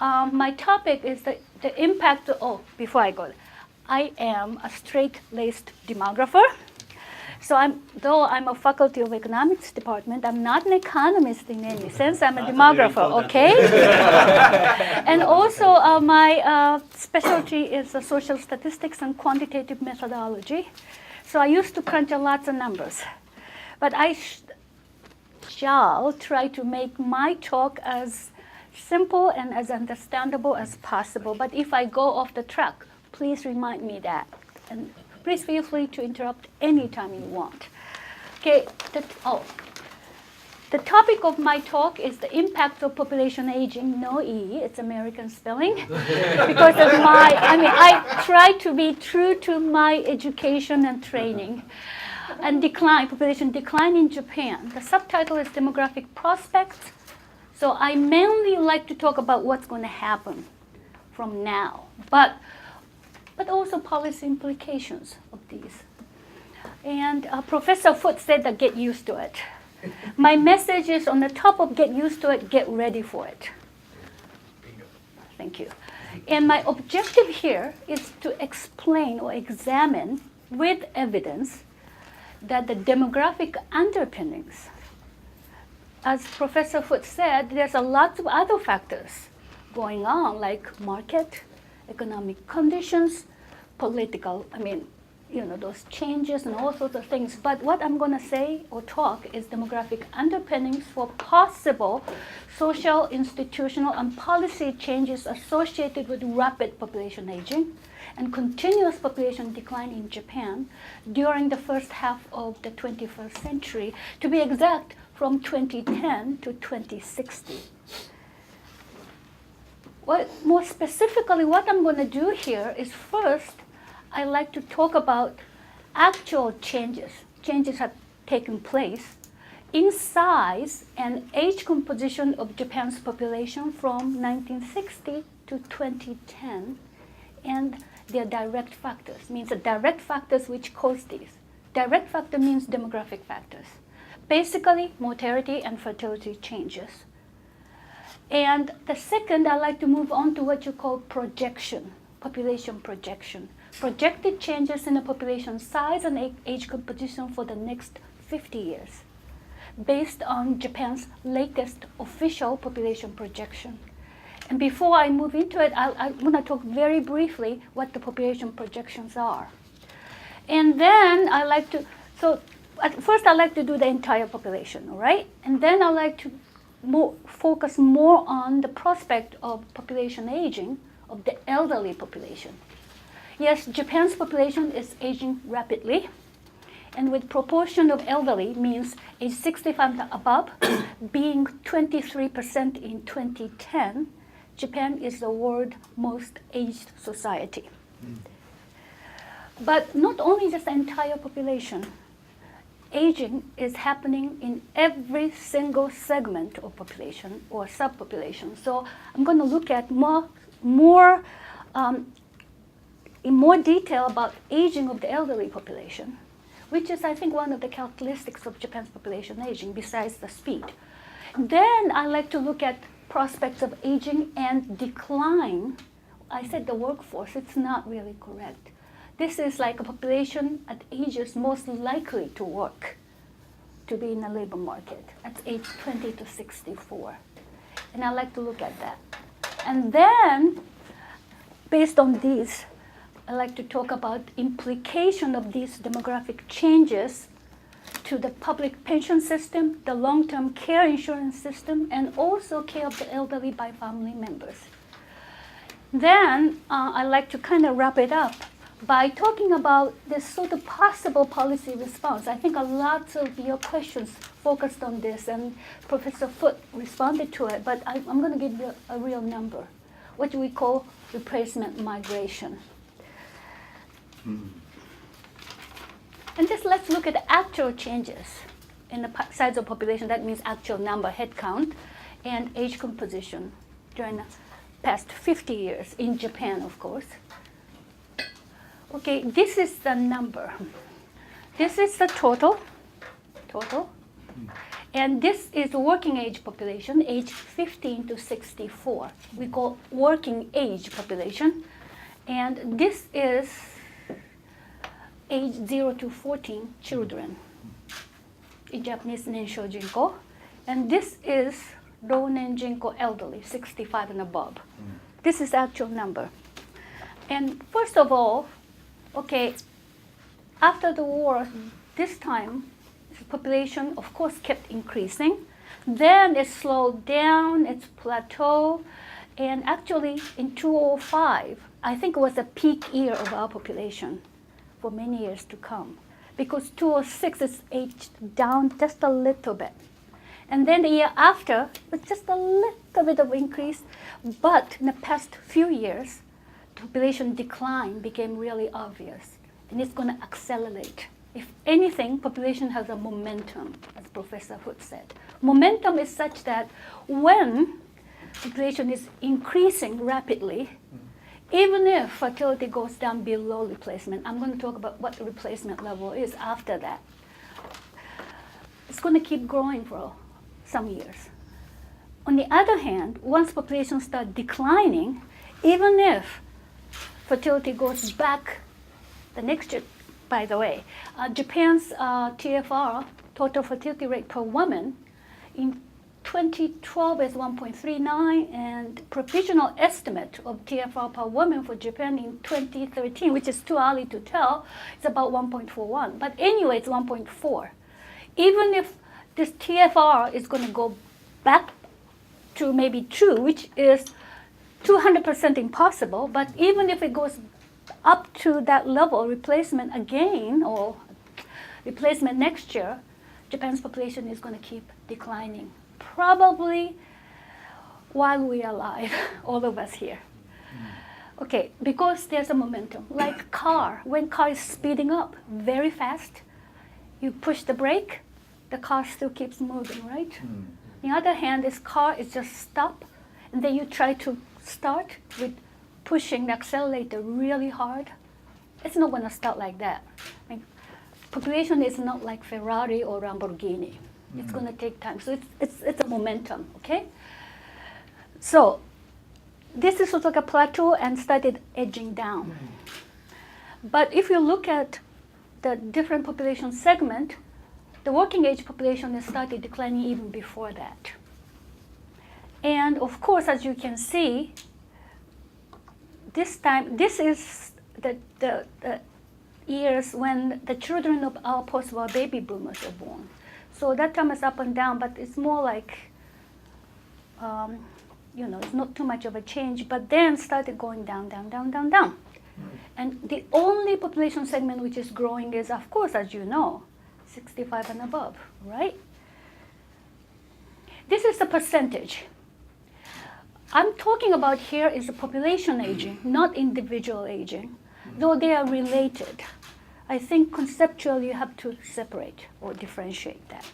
My topic is the impact. Before I go, I am a straight-laced demographer. So though I'm a faculty of economics department, I'm not an economist in any sense. I'm a demographer, okay? And also my specialty is social statistics and quantitative methodology. So I used to crunch lots of numbers. But I shall try to make my talk as simple and as understandable as possible. But if I go off the track, please remind me that. And please feel free to interrupt anytime you want. Okay, the topic of my talk is the impact of population aging, no E, it's American spelling. Because of I try to be true to my education and training. And population decline in Japan. The subtitle is Demographic Prospects. So I mainly like to talk about what's going to happen from now. But also policy implications of these. And Professor Foote said that get used to it. My message is on the top of get used to it, get ready for it. Thank you. And my objective here is to explain or examine with evidence that the demographic underpinnings, as Professor Foote said, there's a lot of other factors going on, like market, economic conditions, political, those changes and all sorts of things. But what I'm going to say or talk is demographic underpinnings for possible social, institutional, and policy changes associated with rapid population aging and continuous population decline in Japan during the first half of the 21st century, to be exact, from 2010 to 2060. More specifically, what I'm going to do here is first, I like to talk about actual changes. Changes have taken place in size and age composition of Japan's population from 1960 to 2010, and their direct factors, means the direct factors which cause these. Direct factor means demographic factors. Basically, mortality and fertility changes. And the second, I like to move on to what you call projection, population projection. Projected changes in the population size and age composition for the next 50 years, based on Japan's latest official population projection. And before I move into it, I want to talk very briefly what the population projections are. And then at first I like to do the entire population, all right? And then I like to focus more on the prospect of population aging of the elderly population. Yes, Japan's population is aging rapidly, and with proportion of elderly means age 65 and above being 23% in 2010, Japan is the world's most aged society. But not only just the entire population, aging is happening in every single segment of population or subpopulation. So I'm going to look at in more detail about aging of the elderly population, which is, I think, one of the characteristics of Japan's population aging, besides the speed. Then I like to look at prospects of aging and decline. I said the workforce, it's not really correct. This is like a population at ages most likely to work, to be in the labor market. That's age 20 to 64. And I like to look at that. And then, based on these, I like to talk about implication of these demographic changes to the public pension system, the long-term care insurance system, and also care of the elderly by family members. Then I like to kind of wrap it up by talking about this sort of possible policy response. I think a lot of your questions focused on this, and Professor Foote responded to it, but I'm going to give you a real number, what we call replacement migration. And just let's look at the actual changes in the size of population. That means actual number, head count, and age composition during the past 50 years in Japan, of course. Okay, this is the number. This is the total. And this is the working age population, age 15 to 64. We call working age population. And this is age 0 to 14 children. In Japanese, Nensho Jinko. And this is Rounen Jinko elderly, 65 and above. This is actual number. And first of all, okay, after the war, this time, the population, of course, kept increasing. Then it slowed down, it's plateaued. And actually, in 2005, I think it was the peak year of our population for many years to come. Because 2006 is aged down just a little bit. And then the year after, it was just a little bit of increase. But in the past few years, the population decline became really obvious. And it's going to accelerate. If anything, population has a momentum, as Professor Hood said. Momentum is such that when population is increasing rapidly, even if fertility goes down below replacement, I'm going to talk about what the replacement level is after that. It's going to keep growing for some years. On the other hand, once population starts declining, even if fertility goes back the next year, by the way, Japan's TFR, total fertility rate per woman, in 2012 is 1.39, and provisional estimate of TFR per woman for Japan in 2013, which is too early to tell, is about 1.41. But anyway, it's 1.4. Even if this TFR is going to go back to maybe 2, which is 200% impossible, but even if it goes up to that level, replacement again, or replacement next year, Japan's population is going to keep declining. Probably while we are alive, all of us here. Okay, because there's a momentum. Like car, when car is speeding up very fast, you push the brake, the car still keeps moving, right? On the other hand, this car is just stop, and then you try to start with pushing the accelerator really hard. It's not going to start like that. I mean, population is not like Ferrari or Lamborghini. It's going to take time. So it's a momentum, okay? So this is sort of like a plateau and started edging down. But if you look at the different population segment, the working age population has started declining even before that. And of course, as you can see, this time, this is the years when the children of our post-war baby boomers were born. So that time is up and down, but it's more like, it's not too much of a change, but then started going down, down, down, down, down. And the only population segment which is growing is, of course, as you know, 65 and above, right? This is the percentage. I'm talking about here is the population aging, not individual aging, though they are related. I think conceptually you have to separate or differentiate that.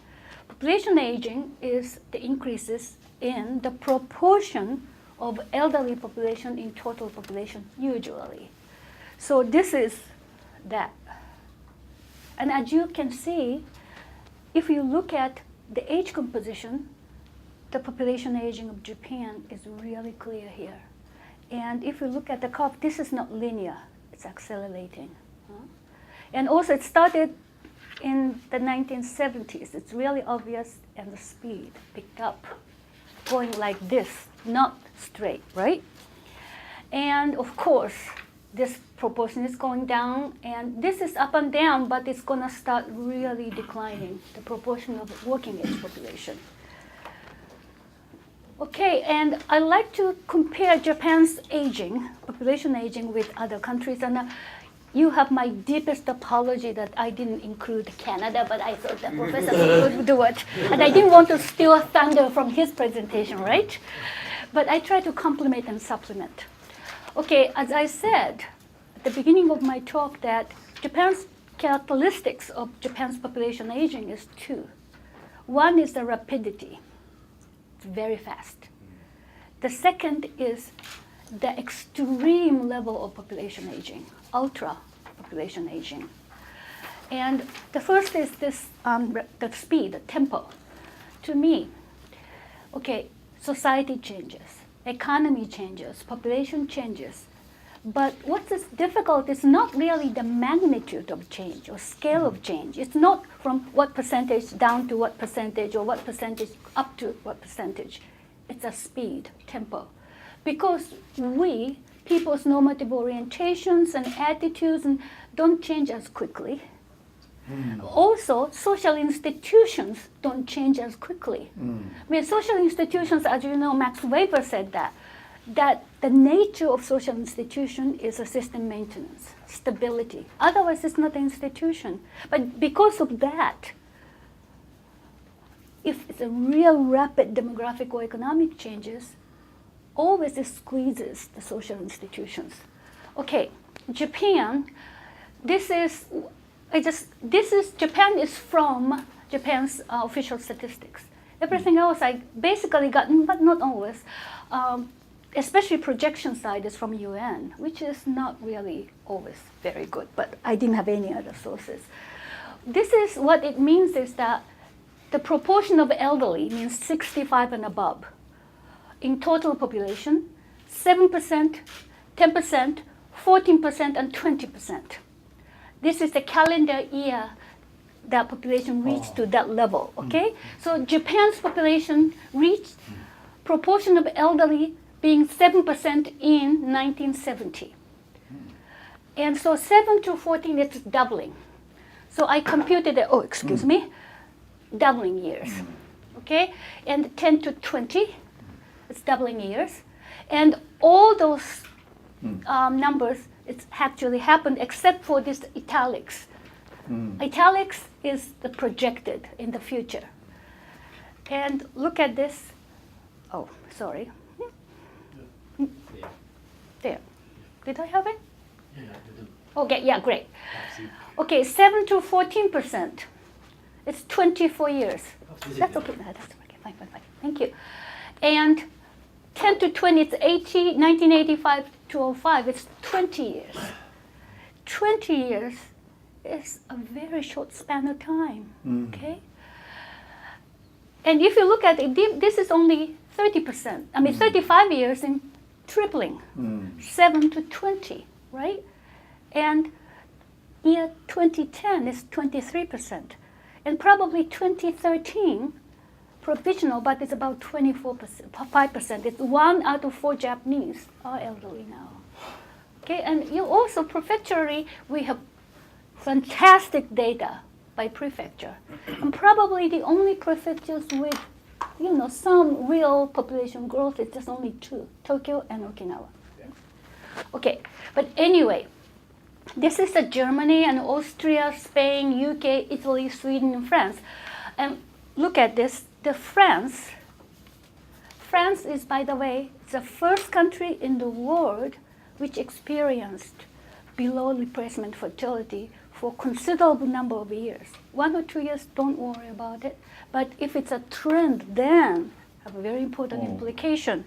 Population aging is the increases in the proportion of elderly population in total population, usually. So this is that. And as you can see, if you look at the age composition, the population aging of Japan is really clear here. And if you look at the curve, this is not linear, it's accelerating. And also it started in the 1970s. It's really obvious, and the speed picked up, going like this, not straight, right? And of course, this proportion is going down, and this is up and down, but it's going to start really declining, the proportion of working age population. Okay, and I like to compare Japan's aging, population aging, with other countries. And you have my deepest apology that I didn't include Canada, but I thought the professor would do it. And I didn't want to steal thunder from his presentation, right? But I try to complement and supplement. Okay, as I said at the beginning of my talk, that Japan's characteristics of Japan's population aging is two. One is the rapidity. It's very fast. The second is the extreme level of population aging, ultra population aging. And the first is this, the speed, the tempo. to me, okay, society changes, economy changes, population changes. But what is difficult is not really the magnitude of change or scale of change. It's not from what percentage down to what percentage or what percentage up to what percentage. It's a speed, tempo. Because we, people's normative orientations and attitudes don't change as quickly. Also, social institutions don't change as quickly. I mean, social institutions, as you know, Max Weber said that the nature of social institution is a system maintenance, stability. Otherwise, it's not an institution. But because of that, if it's a real rapid demographic or economic changes, always it squeezes the social institutions. Okay, Japan, Japan is from Japan's official statistics. Everything else I basically got, but not always. Especially projection side is from UN, which is not really always very good, but I didn't have any other sources. This is what it means is that the proportion of elderly means 65 and above. In total population, 7%, 10%, 14%, and 20%. This is the calendar year that population reached to that level, okay? So Japan's population reached proportion of elderly being 7% in 1970. And so 7 to 14, it's doubling. So I computed it, doubling years, okay? And 10 to 20, it's doubling years. And all those numbers, it's actually happened except for this italics. Italics is the projected in the future. And look at this. Oh, sorry. There. Did I have it? Yeah, you do. Okay, yeah, great. Okay, 7 to 14%. It's 24 years. That's okay. No, that's okay. Fine. Thank you. And 10 to 20, it's 1985 to 05. It's 20 years. 20 years is a very short span of time. Okay. And if you look at it, this is only 30%. I mean, 35 years in tripling, 7 to 20, right? And year 2010 is 23%. And probably 2013, provisional, but it's about 24%, 5%. It's 1 out of 4 Japanese are elderly now. Okay, and you also, prefecturally, we have fantastic data by prefecture. And probably the only prefectures with some real population growth is just only 2, Tokyo and Okinawa. Okay, but anyway, this is Germany and Austria, Spain, UK, Italy, Sweden, and France. And look at this, France is, by the way, the first country in the world which experienced below replacement fertility for considerable number of years. 1 or 2 years, don't worry about it. But if it's a trend, then have a very important implication.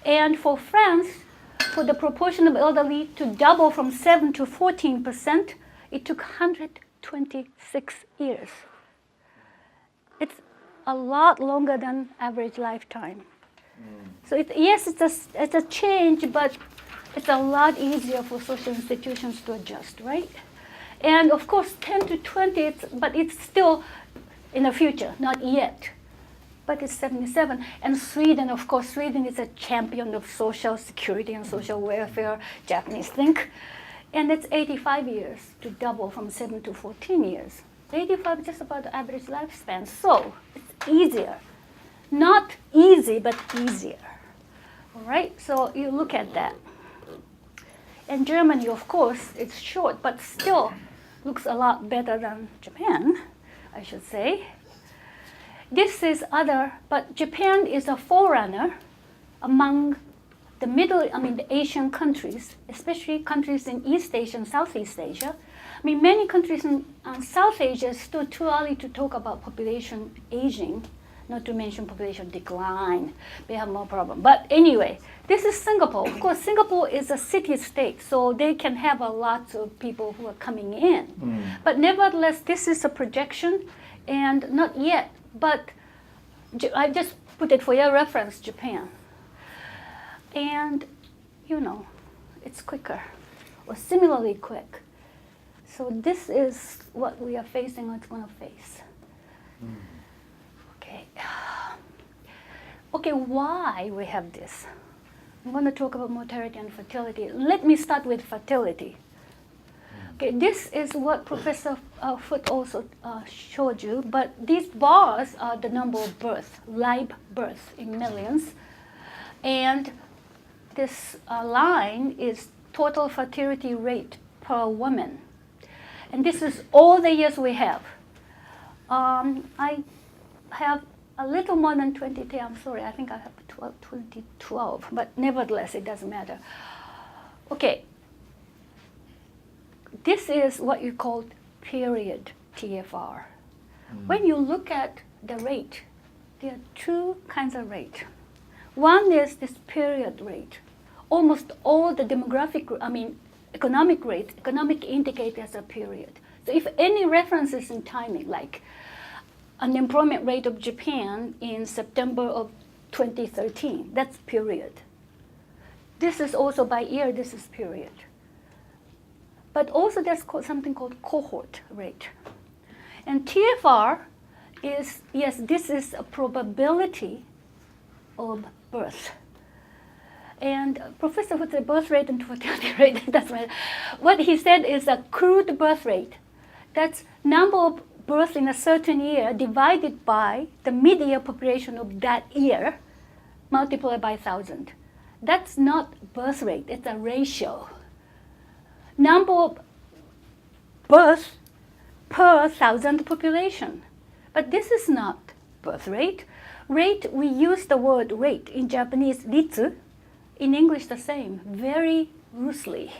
And for France, for the proportion of elderly to double from 7 to 14%, it took 126 years. It's a lot longer than average lifetime. So yes, it's a change, but it's a lot easier for social institutions to adjust, right? And of course, 10 to 20, but it's still in the future, not yet. But it's 77. And Sweden, of course, Sweden is a champion of social security and social welfare, Japanese think. And it's 85 years to double from 7 to 14 years. 85 is just about the average lifespan. So it's easier. Not easy, but easier. All right, so you look at that. And Germany, of course, it's short, but still looks a lot better than Japan, I should say. This is but Japan is a forerunner among the Asian countries, especially countries in East Asia and Southeast Asia. I mean, many countries in South Asia is still too early to talk about population aging, not to mention population decline. They have more problem. But anyway, this is Singapore. Of course, Singapore is a city-state, so they can have a lot of people who are coming in. But nevertheless, this is a projection, and not yet. But I just put it for your reference, Japan. And, you know, it's quicker, or similarly quick. So this is what we are facing, what's going to face. Okay. Okay, why we have this? I'm going to talk about mortality and fertility. Let me start with fertility. Okay, this is what Professor Foote also showed you, but these bars are the number of births, live births in millions. And this line is total fertility rate per woman. And this is all the years we have. I have a little more than 2010, I'm sorry, I think I have 2012, but nevertheless, it doesn't matter. Okay, this is what you call period TFR. When you look at the rate, there are two kinds of rate. One is this period rate. Almost all the economic rate, economic indicators are period. So if any references in timing, like unemployment rate of Japan in September of 2013, that's period. This is also by year, this is period. But also there's something called cohort rate. And TFR is, yes, this is a probability of birth. And Professor would say birth rate and fertility rate, that's right. What he said is a crude birth rate. That's number of births in a certain year divided by the mid-year population of that year, multiplied by 1,000. That's not birth rate, it's a ratio. Number of births per 1,000 population. But this is not birth rate. Rate, we use the word rate in Japanese, ritsu. In English, the same, very loosely.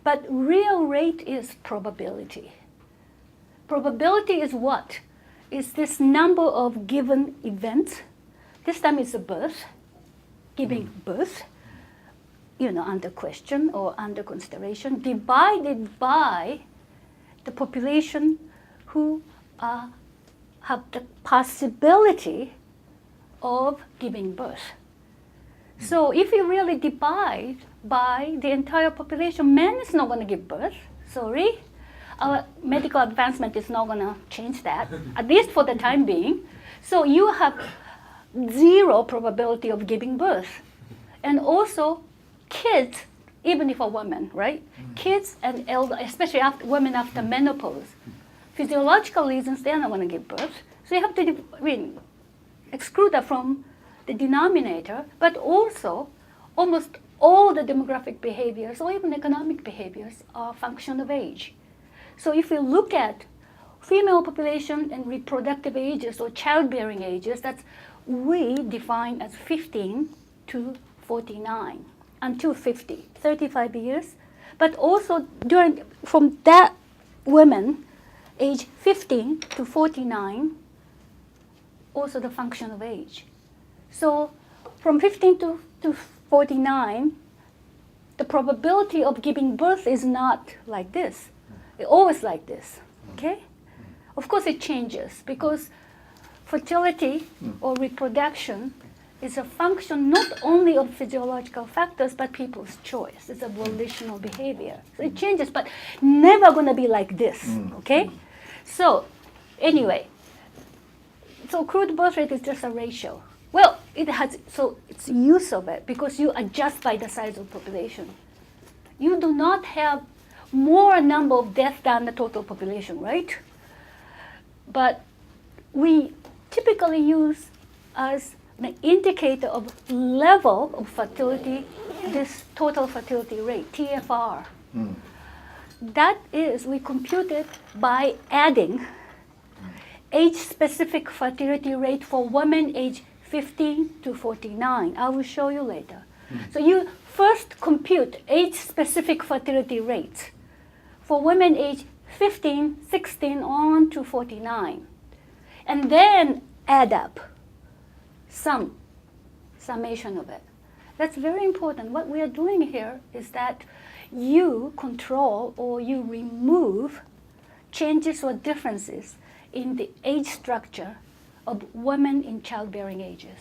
But real rate is probability. Probability is what? Is this number of given events. This time it's a birth, giving birth, you know, under question or under consideration, divided by the population who have the possibility of giving birth. So if you really divide by the entire population, man is not going to give birth, sorry. Our medical advancement is not going to change that, at least for the time being. So you have zero probability of giving birth. And also kids, even if a woman, right? Kids and elder, especially women after menopause, physiological reasons, they're not going to give birth. So you have to exclude that from the denominator, but also almost all the demographic behaviors or even economic behaviors are a function of age. So if you look at female population and reproductive ages or childbearing ages, that's we define as 15 to 49 until 50, 35 years. But also from that women, age 15 to 49, also the function of age. So from 15 to 49, the probability of giving birth is not like this. It's always like this, okay? Of course it changes because fertility or reproduction is a function not only of physiological factors, but people's choice. It's a volitional behavior. So it changes, but never gonna be like this, okay? So anyway, so crude birth rate is just a ratio. Well, it has, so it's use of it because you adjust by the size of population. You do not have more number of deaths than the total population, right? But we typically use as an indicator of level of fertility, this total fertility rate, TFR. That is, we compute it by adding age-specific fertility rate for women age 15 to 49. I will show you later. So you first compute age-specific fertility rates for women age 15, 16 on to 49. And then add up summation of it. That's very important. What we are doing here is that you control or you remove changes or differences in the age structure of women in childbearing ages.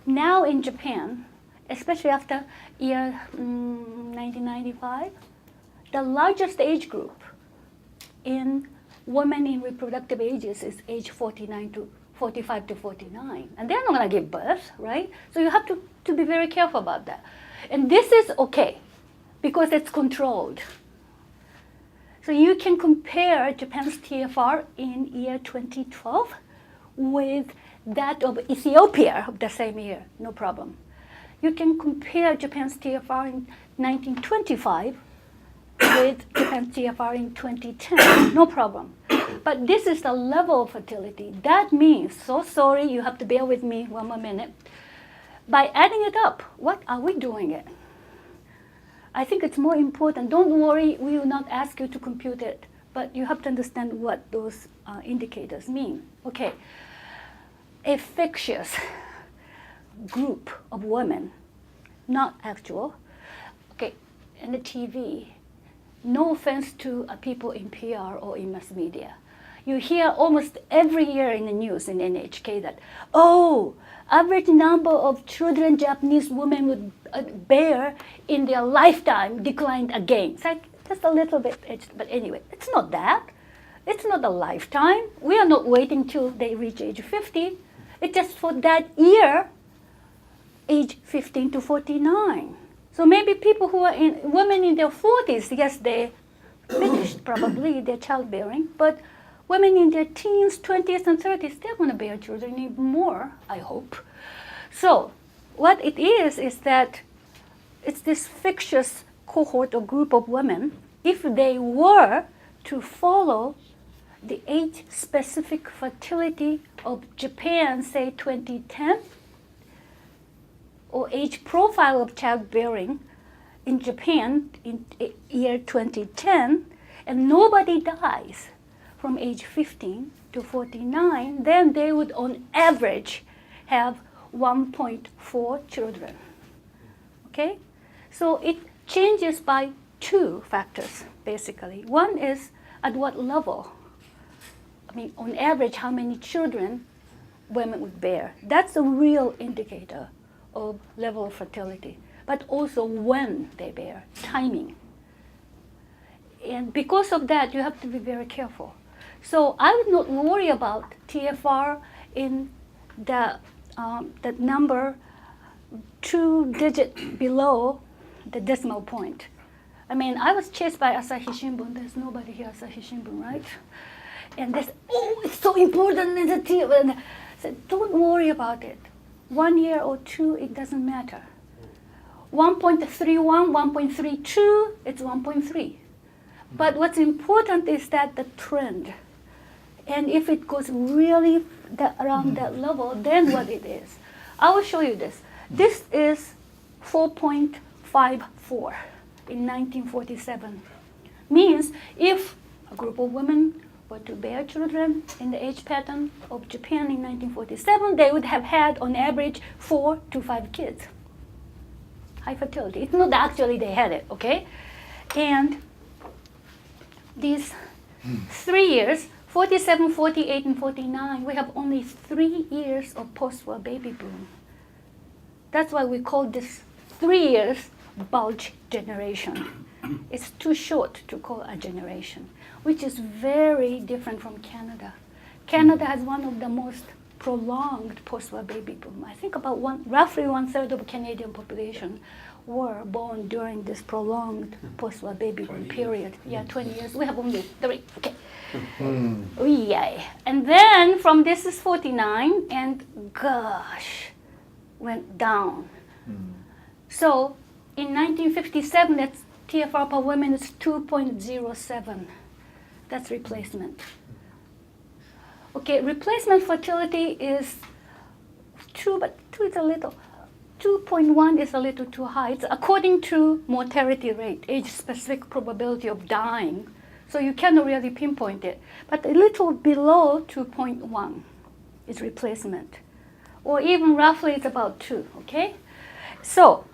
Now in Japan, especially after year 1995, the largest age group in women in reproductive ages is age 45 to 49. And they're not going to give birth, right? So you have to be very careful about that. And this is okay because it's controlled. So you can compare Japan's TFR in year 2012 with that of Ethiopia of the same year, no problem. You can compare Japan's TFR in 1925 with Japan's TFR in 2010, no problem. But this is the level of fertility. That means, so sorry, you have to bear with me one more minute. By adding it up, what are we doing it? I think it's more important. Don't worry, we will not ask you to compute it, but you have to understand what those indicators mean. Okay, a fictitious group of women, not actual, okay, in the TV, no offense to people in PR or in mass media. You hear almost every year in the news in NHK that, oh, average number of children Japanese women would bear in their lifetime declined again. It's like just a little bit, but anyway, it's not that. It's not a lifetime. We are not waiting till they reach age 50. It's just for that year, age 15 to 49. So maybe people who are women in their 40s, yes, they finished probably their childbearing, but women in their teens, 20s, and 30s, they're going to bear children even more, I hope. So what it is that it's this fictitious cohort or group of women. If they were to follow the age-specific fertility of Japan, say 2010, or age profile of childbearing in Japan in year 2010, and nobody dies from age 15 to 49, then they would on average have 1.4 children. Okay? So it changes by two factors, basically. One is at what level, I mean, on average, how many children women would bear. That's a real indicator of level of fertility, but also when they bear, timing. And because of that, you have to be very careful. So I would not worry about TFR in that number 2 digits below the decimal point. I mean, I was chased by Asahi Shimbun. There's nobody here, Asahi Shimbun, right? And they said, oh, it's so important in the TFR. And I said, don't worry about it. 1 year or two, it doesn't matter. 1.31, 1.32, it's 1.3. But what's important is that the trend. And if it goes really around that level, then what it is. I will show you this. This is 4.54 in 1947. Means if a group of women were to bear children in the age pattern of Japan in 1947, they would have had on average 4 to 5 kids. High fertility. It's not actually they had it, okay? And these 3 years, 47, 48, and 49, we have only 3 years of post-war baby boom. That's why we call this 3 years bulge generation. It's too short to call a generation, which is very different from Canada. Canada has one of the most prolonged post-war baby boom. I think about roughly 1/3 of Canadian population were born during this prolonged post-war baby boom period. Yeah, 20 years. We have only 3. Okay. Yeah. And then from this is 49, and gosh, went down. So in 1957, that's TFR per woman is 2.07. That's replacement. Okay, replacement fertility is 2, but 2 is a little. 2.1 is a little too high. It's according to mortality rate, age-specific probability of dying. So you cannot really pinpoint it. But a little below 2.1 is replacement. Or even roughly it's about 2, okay? So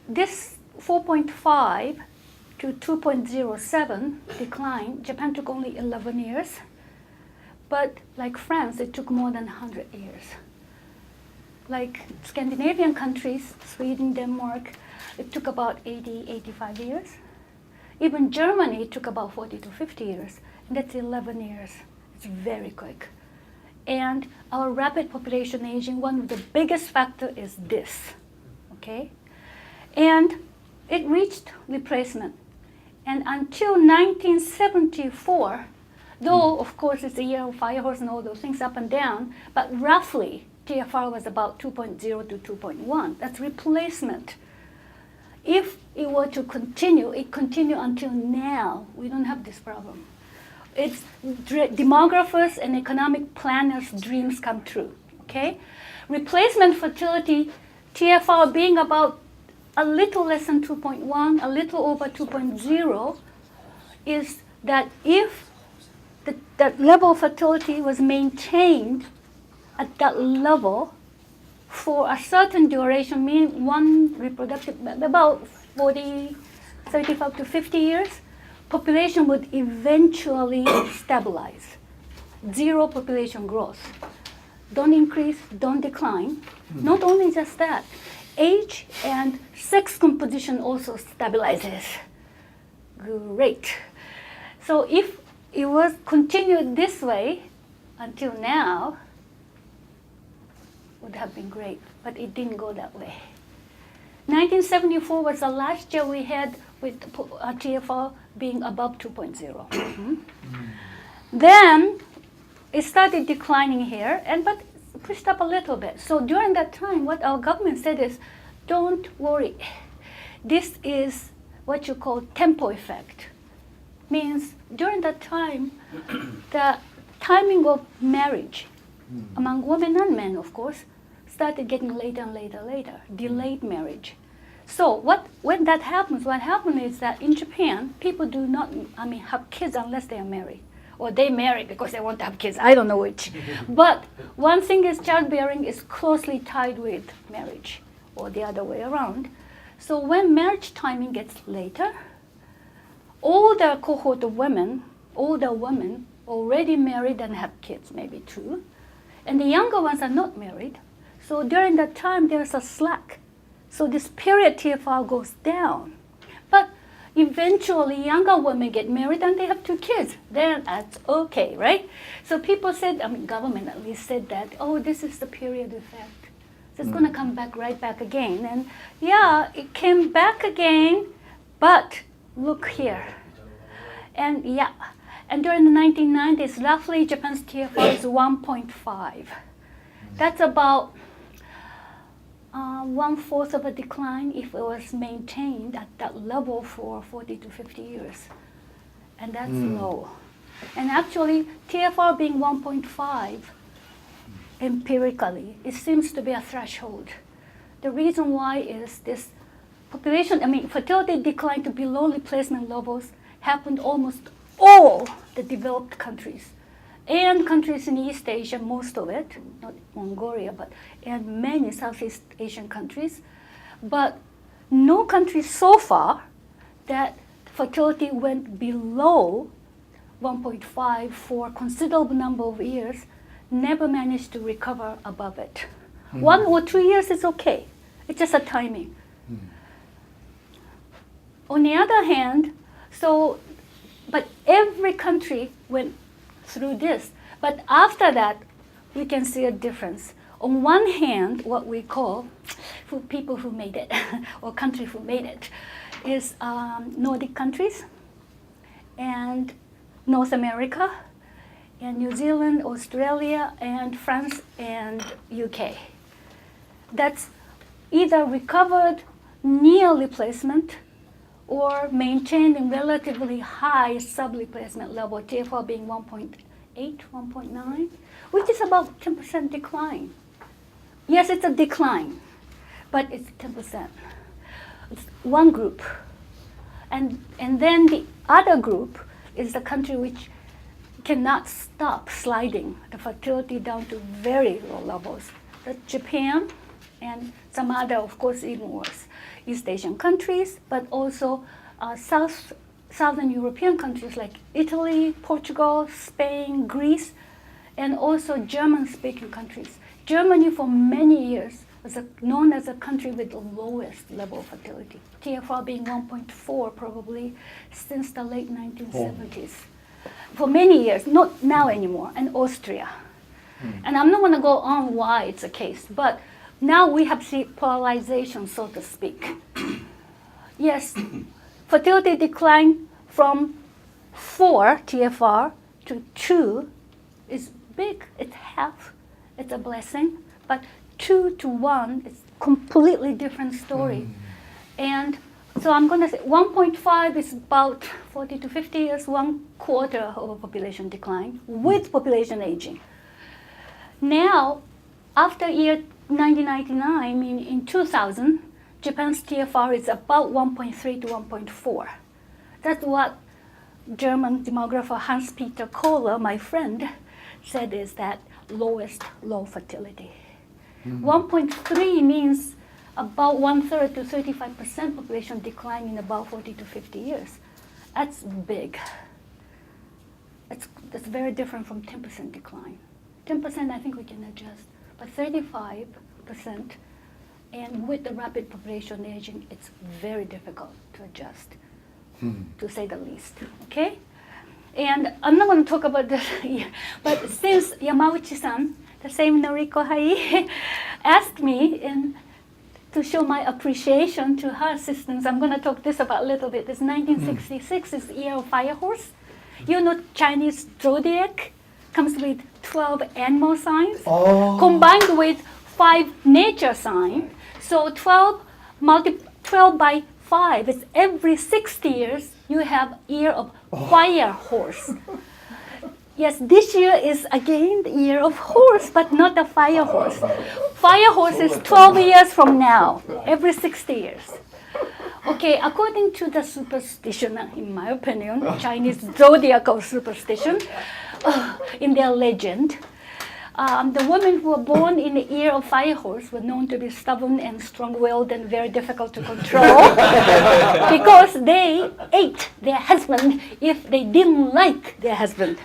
this 4.5 to 2.07 decline, Japan took only 11 years. But like France, it took more than 100 years. Like Scandinavian countries, Sweden, Denmark, it took about 80, 85 years. Even Germany, it took about 40 to 50 years. And that's 11 years. It's very quick. And our rapid population aging, one of the biggest factor is this, okay? And it reached replacement. And until 1974, though, of course, it's the year of fire horse and all those things up and down, but roughly, TFR was about 2.0 to 2.1. That's replacement. If it were to continue, it continued until now. We don't have this problem. It's demographers and economic planners' dreams come true, okay? Replacement fertility, TFR being about a little less than 2.1, a little over 2.0, is that if that level of fertility was maintained at that level for a certain duration, meaning one reproductive, about 40, 35 to 50 years, population would eventually stabilize. Zero population growth. Don't increase, don't decline. Not only just that, age and sex composition also stabilizes. Great. So if it was continued this way until now, would have been great, but it didn't go that way. 1974 was the last year we had with TFR being above 2.0. Then it started declining here, but pushed up a little bit. So during that time, what our government said is, don't worry. This is what you call tempo effect. Means during that time, the timing of marriage among women and men, of course, started getting later and later, delayed marriage. So when that happens, what happens is that in Japan, people do not, have kids unless they are married. Or they marry because they want to have kids, I don't know which. But one thing is childbearing is closely tied with marriage, or the other way around. So when marriage timing gets later, older cohort of women, older women, already married and have kids, maybe two, and the younger ones are not married. So during that time, there's a slack. So this period TFR goes down. But eventually, younger women get married and they have two kids. Then that's okay, right? So people said, government at least said that, oh, this is the period effect. So it's going to come back right back again. And yeah, it came back again, but look here. And yeah, and during the 1990s, roughly Japan's TFR is 1.5. That's about 1/4 of a decline if it was maintained at that level for 40 to 50 years. And that's low. And actually, TFR being 1.5, empirically, it seems to be a threshold. The reason why is this population, fertility decline to below replacement levels happened almost all the developed countries. And countries in East Asia, most of it, not Mongolia, and many Southeast Asian countries. But no country so far that fertility went below 1.5 for a considerable number of years, never managed to recover above it. 1 or 2 years is okay. It's just a timing. On the other hand, but every country went through this. But after that, we can see a difference. On one hand, what we call, for people who made it, or countries who made it, is Nordic countries, and North America, and New Zealand, Australia, and France, and UK. That's either recovered near replacement or maintained in relatively high sub-replacement level, TFR being 1.8, 1.9, which is about 10% decline. Yes, it's a decline, but it's 10%. It's one group. And then the other group is the country which cannot stop sliding the fertility down to very low levels. That's Japan and some other, of course, even worse, East Asian countries, but also Southern European countries like Italy, Portugal, Spain, Greece, and also German-speaking countries. Germany for many years was known as a country with the lowest level of fertility, TFR being 1.4 probably since the late 1970s. For many years, not now anymore, and Austria. And I'm not going to go on why it's the case, but now we have seen polarization, so to speak. Yes, fertility decline from 4 TFR to 2 is big. It's half. It's a blessing. But 2 to 1 is completely different story. And so I'm going to say 1.5 is about 40 to 50 years, 1/4 of a population decline with population aging. Now, after year 1999, meaning in 2000, Japan's TFR is about 1.3 to 1.4. That's what German demographer Hans-Peter Kohler, my friend, said is that lowest low fertility. 1.3 means about 1/3 to 35% population decline in about 40 to 50 years. That's big. That's very different from 10% decline. 10% I think we can adjust, but 35%, and with the rapid population aging, it's very difficult to adjust, to say the least, okay? And I'm not going to talk about this here, but since Yamauchi-san, the same Noriko Hai, asked me to show my appreciation to her assistants, I'm going to talk this about a little bit. This 1966 is the year of fire horse. You know Chinese zodiac comes with 12 animal signs combined with 5 nature signs. So 12 by 5 is every 60 years you have year of fire horse. Yes, this year is again the year of horse, but not the fire horse. Fire horse is 12 years from now, every 60 years. Okay, according to the superstition, in my opinion, Chinese zodiacal superstition, in their legend, the women who were born in the year of fire horse were known to be stubborn and strong-willed and very difficult to control because they ate their husband if they didn't like their husband.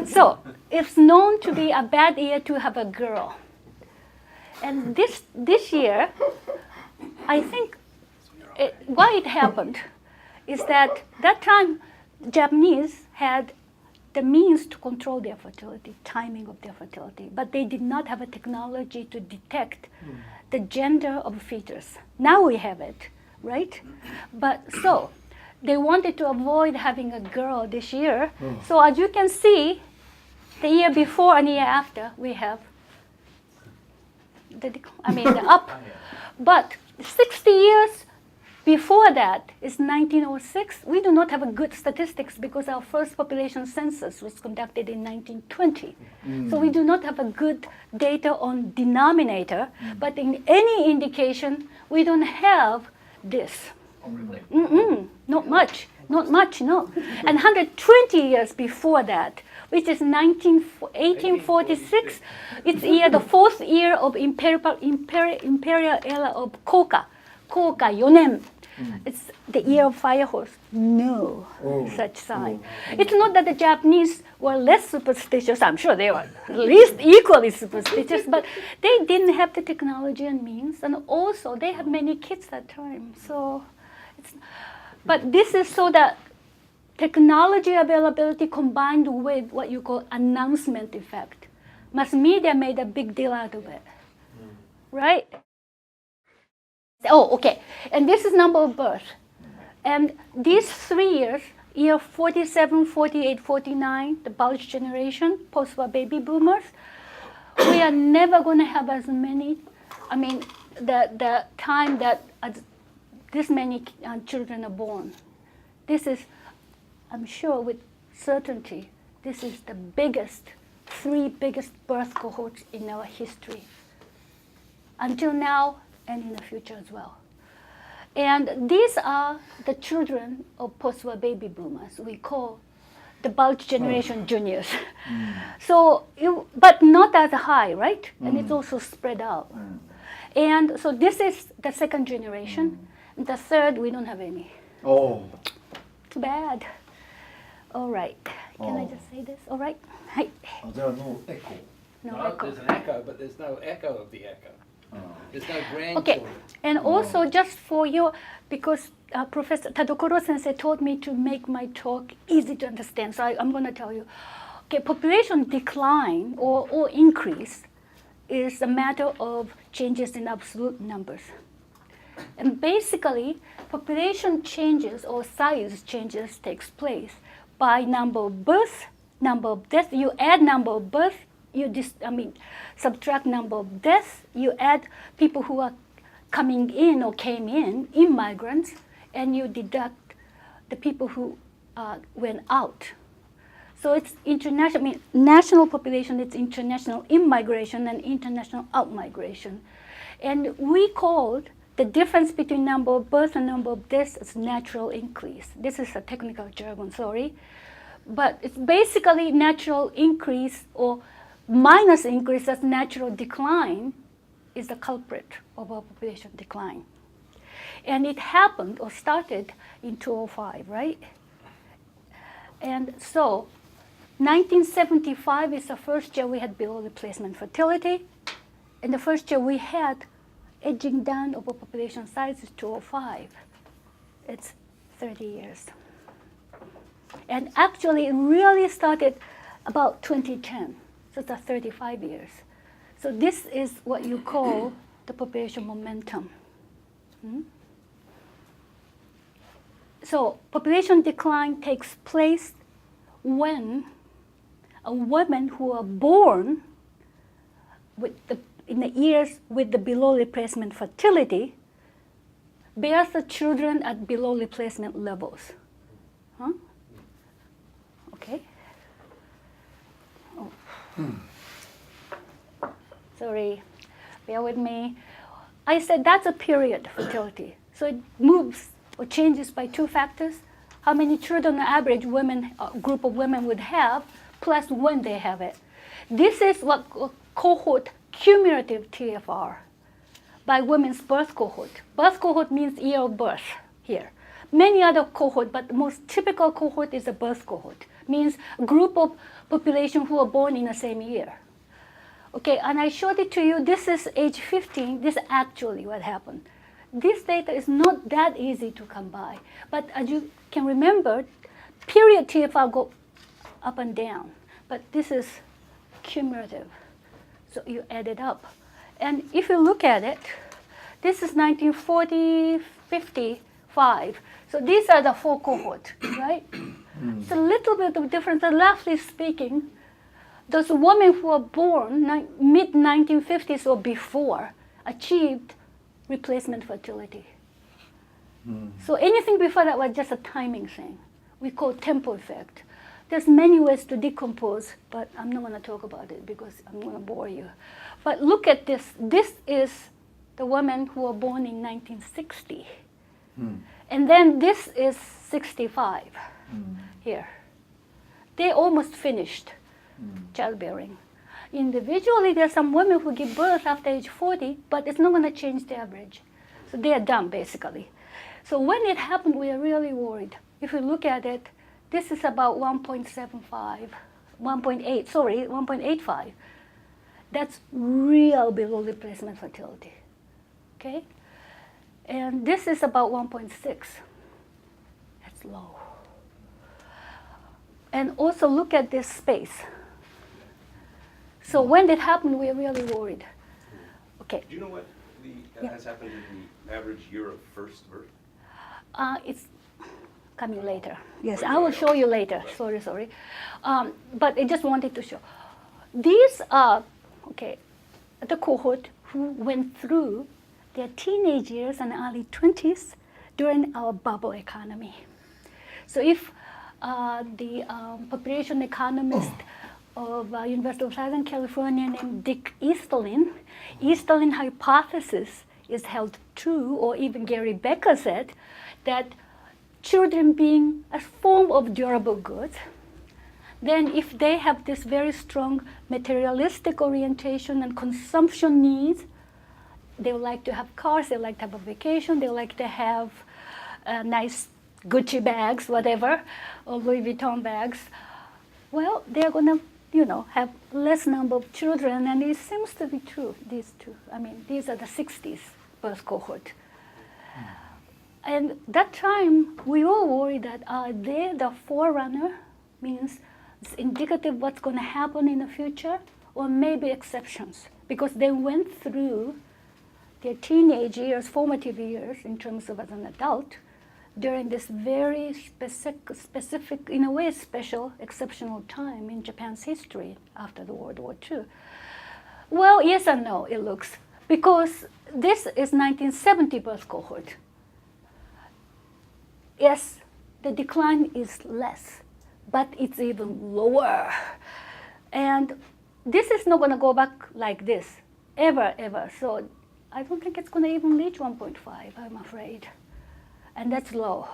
So it's known to be a bad year to have a girl. And this year, I think why it happened is that time Japanese had the means to control their fertility, timing of their fertility, but they did not have a technology to detect the gender of fetus. Now we have it, right? But so they wanted to avoid having a girl this year. So as you can see, the year before and the year after, we have the up. But 60 years before that is 1906. We do not have a good statistics because our first population census was conducted in 1920. So we do not have a good data on denominator, but in any indication, we don't have this. Not much, no. And 120 years before that, which is 1846, it's the 4th year of imperial era of Koka 4年. It's the year of fire horse. No such sign. It's not that the Japanese were less superstitious. I'm sure they were at least equally superstitious, but they didn't have the technology and means, and also they had many kids that time. So, but this is so that technology availability combined with what you call announcement effect. Mass media made a big deal out of it, right? Oh, okay. And this is number of birth. And these 3 years, year 47, 48, 49, the bulge generation, post-war baby boomers, we are never going to have as many, the time that this many children are born. This is, I'm sure with certainty, this is the 3 biggest birth cohorts in our history. Until now, and in the future as well. And these are the children of post-war baby boomers. We call the bulge generation juniors. So, but not as high, right? And it's also spread out. And so this is the second generation. And the third, we don't have any. Oh. Too bad. All right. Can I Oh. just say this? All right. Hi. There are no echo. No No, echo. there's an echo, but there's no echo of the echo. There's no grandchildren. Okay, and also just for you, because Professor Tadokoro Sensei told me to make my talk easy to understand, so I'm going to tell you. Okay, population decline or increase is a matter of changes in absolute numbers. And basically, population changes or size changes takes place by number of births, number of deaths. You add number of births, subtract number of deaths, you add people who are coming in or came in, immigrants, and you deduct the people who went out. So it's international, national population, it's international immigration and international outmigration. And we called the difference between number of births and number of deaths as natural increase. This is a technical jargon, sorry. But it's basically natural increase or minus increase as natural decline is the culprit of our population decline. And it happened or started in 2005, right? And so 1975 is the first year we had below replacement fertility. And the first year we had edging down of our population size is 2005. It's 30 years. And actually it really started about 2010. So it's 35 years. So this is what you call the population momentum. So population decline takes place when a woman who are born in the years with the below replacement fertility bears the children at below replacement levels. Huh? Okay. Oh. Sorry, bear with me. I said that's a period fertility. So it moves or changes by two factors. How many children on average group of women would have, plus when they have it. This is what cohort cumulative TFR by women's birth cohort. Birth cohort means year of birth here. Many other cohort, but the most typical cohort is a birth cohort. Means a group of population who are born in the same year. Okay, and I showed it to you. This is age 15. This is actually what happened. This data is not that easy to come by. But as you can remember, period TFR go up and down. But this is cumulative. So you add it up. And if you look at it, this is 1940, 55. So these are the four cohorts, right? It's a little bit of difference. Roughly speaking, those women who were born mid-1950s or before achieved replacement fertility. So anything before that was just a timing thing. We call tempo effect. There's many ways to decompose, but I'm not going to talk about it because I'm going to bore you. But look at this. This is the women who were born in 1960. And then this is 65 here. They almost finished childbearing. Individually, there are some women who give birth after age 40, but it's not going to change the average. So they are done, basically. So when it happened, we are really worried. If you look at it, this is about 1.85. That's real below replacement fertility, okay? And this is about 1.6. That's low. And also look at this space. So when it happened, we are really worried. Okay. Do you know what has happened in the average year of first birth? It's coming later. Yes, I will show you later. Sorry. But I just wanted to show. These are, the cohort who went through their teenage years and early 20s during our bubble economy. So if the population economist of University of Southern California named Dick Easterlin hypothesis is held true, or even Gary Becker said that children being a form of durable goods, then if they have this very strong materialistic orientation and consumption needs, they would like to have cars, they like to have a vacation, they like to have nice Gucci bags, whatever, or Louis Vuitton bags, well, they're going to, have less number of children, and it seems to be true, these two. I mean, these are the 60s birth cohort. And that time, we all worried that are they the forerunner, means it's indicative what's going to happen in the future, or maybe exceptions, because they went through their teenage years, formative years, in terms of as an adult, during this very specific, in a way, special, exceptional time in Japan's history after the World War II. Well, yes and no, it looks, because this is 1970 birth cohort. Yes, the decline is less, but it's even lower. And this is not going to go back like this, ever, ever. So I don't think it's going to even reach 1.5, I'm afraid. And that's low.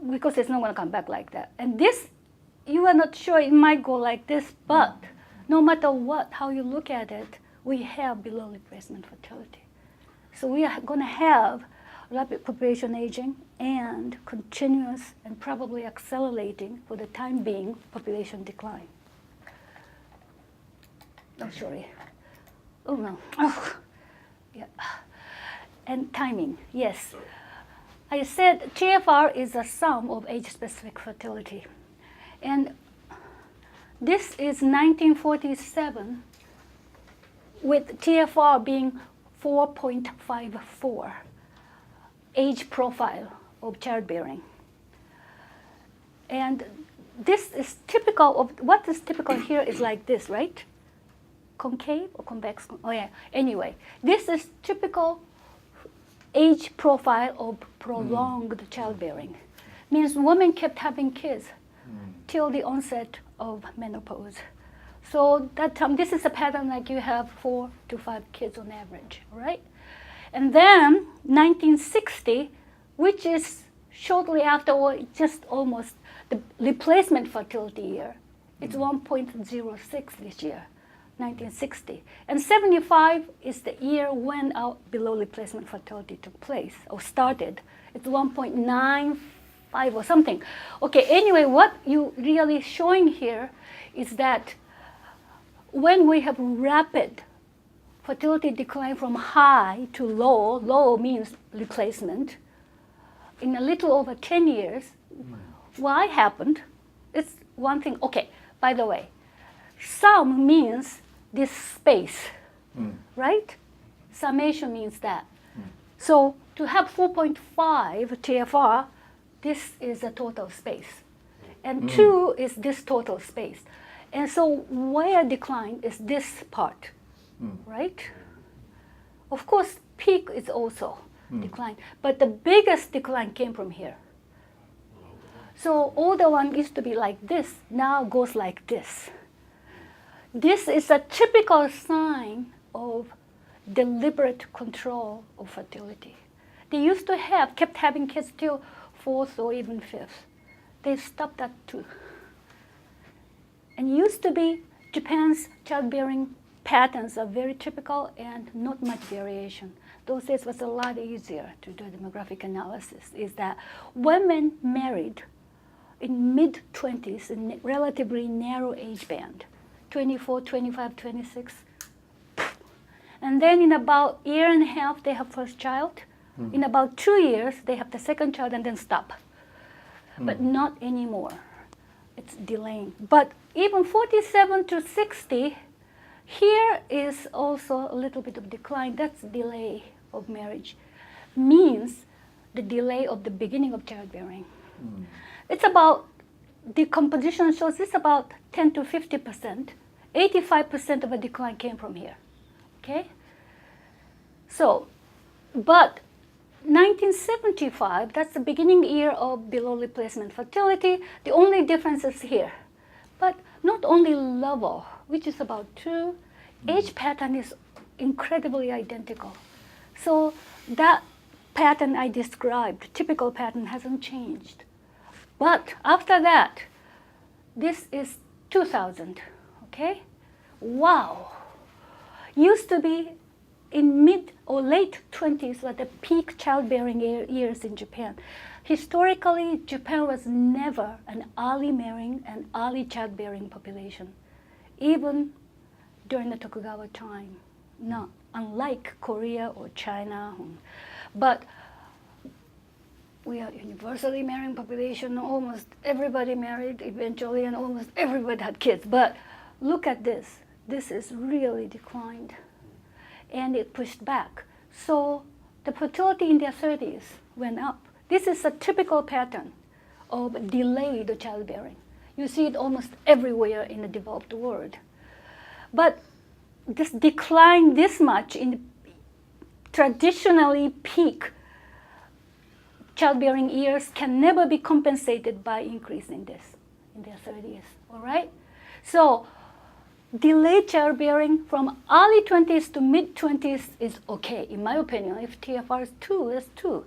Because it's not going to come back like that. And this, you are not sure it might go like this, but no matter what, how you look at it, we have below replacement fertility. So we are going to have rapid population aging and continuous and probably accelerating, for the time being, population decline. Oh, sorry. Oh, no. Oh, yeah. And timing, yes. I said TFR is a sum of age-specific fertility. And this is 1947, with TFR being 4.54. Age profile of childbearing. And this is typical of, what is typical here is like this, right? Concave or convex? Oh yeah, anyway. This is typical age profile of prolonged childbearing. Means women kept having kids till the onset of menopause. So that time, this is a pattern like you have 4 to 5 kids on average, right? And then 1960, which is shortly after, or just almost the replacement fertility year, it's 1.06 this year, 1960. And 75 is the year when our below replacement fertility took place or started. It's 1.95 or something. Okay, anyway, what you really showing here is that when we have rapid fertility decline from high to low, low means replacement, in a little over 10 years, why happened? It's one thing. Okay, by the way, sum means this space, right? Summation means that. So to have 4.5 TFR, this is the total space. And 2 is this total space. And so where decline is this part. Right? Of course, peak is also decline, but the biggest decline came from here. So older one used to be like this, now goes like this. This is a typical sign of deliberate control of fertility. They used to kept having kids till 4th or even 5th. They stopped that too. And used to be Japan's childbearing patterns are very typical and not much variation. Those days was a lot easier to do demographic analysis, is that women married in mid-20s in relatively narrow age band, 24, 25, 26. And then in about a year and a half, they have first child. In about 2 years, they have the second child and then stop. But not anymore. It's delaying. But even 47 to 60, here is also a little bit of decline. That's delay of marriage. Means the delay of the beginning of childbearing. It's about, the composition shows it's about 10 to 50%. 85% of a decline came from here. Okay? So, but 1975, that's the beginning year of below replacement fertility. The only difference is here. But not only level, which is about 2, age pattern is incredibly identical. So that pattern I described, typical pattern, hasn't changed. But after that, this is 2000, okay? Wow. Used to be in mid or late 20s were the peak childbearing years in Japan. Historically, Japan was never an early marrying and early childbearing population, even during the Tokugawa time, not unlike Korea or China. But we are universally marrying population. Almost everybody married eventually, and almost everybody had kids. But look at this. This is really declined, and it pushed back. So the fertility in their 30s went up. This is a typical pattern of delayed childbearing. You see it almost everywhere in the developed world. But this decline this much in traditionally peak childbearing years can never be compensated by increasing this in their 30s, all right? So delayed childbearing from early 20s to mid 20s is okay, in my opinion. If TFR is 2, it's 2.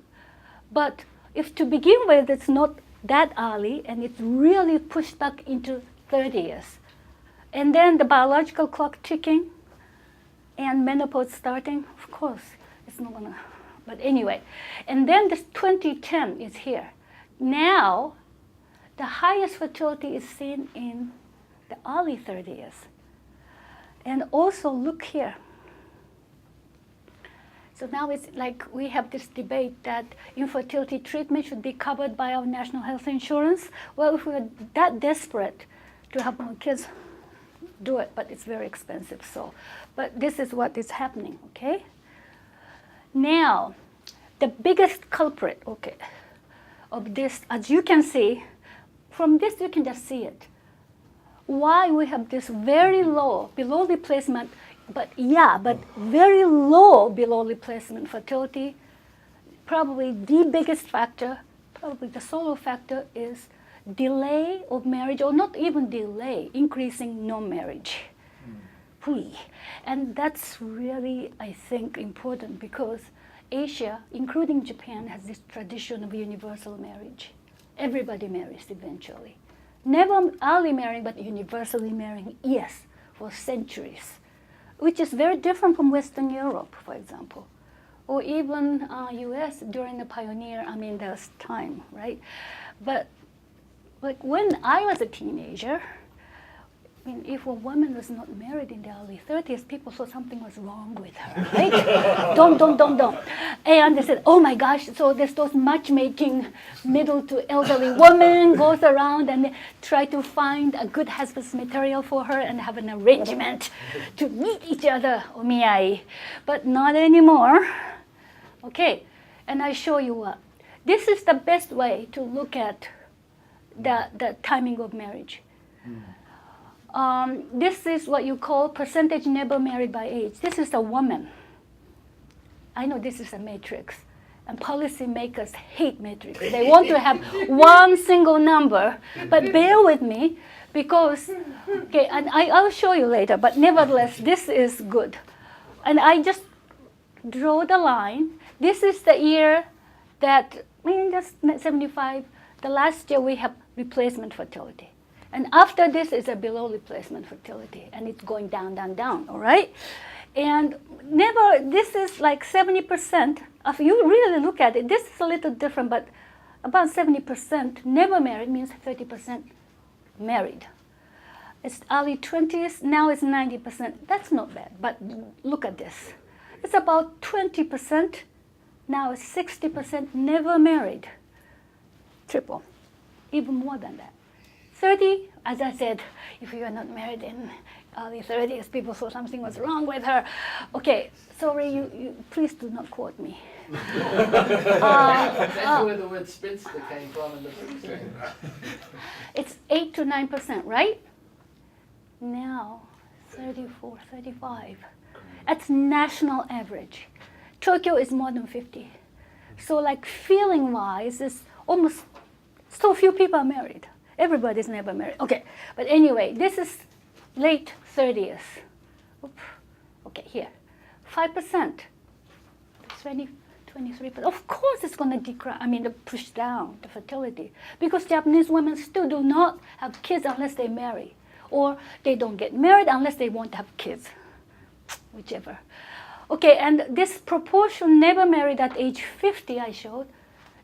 But if to begin with it's not that early and it's really pushed back into 30s, and then the biological clock ticking and menopause starting, of course, it's not gonna, but anyway. And then this 2010 is here. Now, the highest fertility is seen in the early 30s. And also look here. So now it's like we have this debate that infertility treatment should be covered by our national health insurance. Well, if we're that desperate to have more kids, do it, but it's very expensive. So, but this is what is happening, okay? Now, the biggest culprit, okay, of this, as you can see, from this you can just see it. Why we have this very low below replacement, but very low below replacement fertility. Probably the biggest factor, probably the solo factor, is delay of marriage, or not even delay, increasing non-marriage. And that's really, I think, important because Asia, including Japan, has this tradition of universal marriage. Everybody marries eventually. Never early marrying, but universally marrying, yes, for centuries, which is very different from Western Europe, for example, or even US during the there's time, right? But like when I was a teenager, I mean, if a woman was not married in the early 30s, people thought something was wrong with her, right? don't. And they said, oh my gosh, so there's those matchmaking middle to elderly woman goes around and they try to find a good husband's material for her and have an arrangement to meet each other, omiyai. But not anymore. Okay, and I show you what. This is the best way to look at the timing of marriage. This is what you call percentage never married by age. This is a woman. I know this is a matrix, and policymakers hate matrix. They want to have one single number, but bear with me because, okay, and I'll show you later, but nevertheless, this is good. And I just draw the line. This is the year that, that's 75, the last year we have replacement fertility. And after this is a below replacement fertility, and it's going down, all right? And this is like 70%. If you really look at it, this is a little different, but about 70% never married means 30% married. It's early 20s, now it's 90%. That's not bad, but look at this. It's about 20%, now it's 60% never married. Triple, even more than that. 30, as I said, if you are not married in early 30s, people thought something was wrong with her. Okay, sorry, you please do not quote me. That's where the word spinster came from in the first thing. It's 8 to 9%, right? Now, 34, 35. That's national average. Tokyo is more than 50. So like feeling-wise, it's almost so few people are married. Everybody's never married. Okay, but anyway, this is late 30s. Okay, here, 5%, 23%. Of course it's gonna decrease, push down the fertility because Japanese women still do not have kids unless they marry, or they don't get married unless they want to have kids, whichever. Okay, and this proportion never married at age 50 I showed,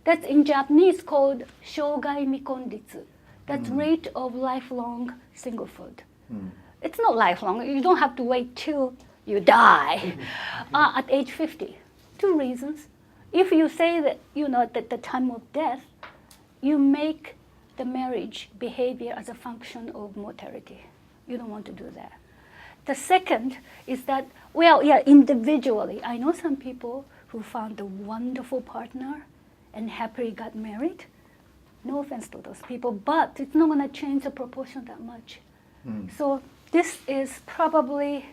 that's in Japanese called shogai mikonditsu. That's rate of lifelong singlehood. It's not lifelong. You don't have to wait till you die at age 50. Two reasons. If you say that, at the time of death, you make the marriage behavior as a function of mortality. You don't want to do that. The second is that, individually, I know some people who found a wonderful partner and happily got married. No offense to those people, but it's not going to change the proportion that much. So this is probably,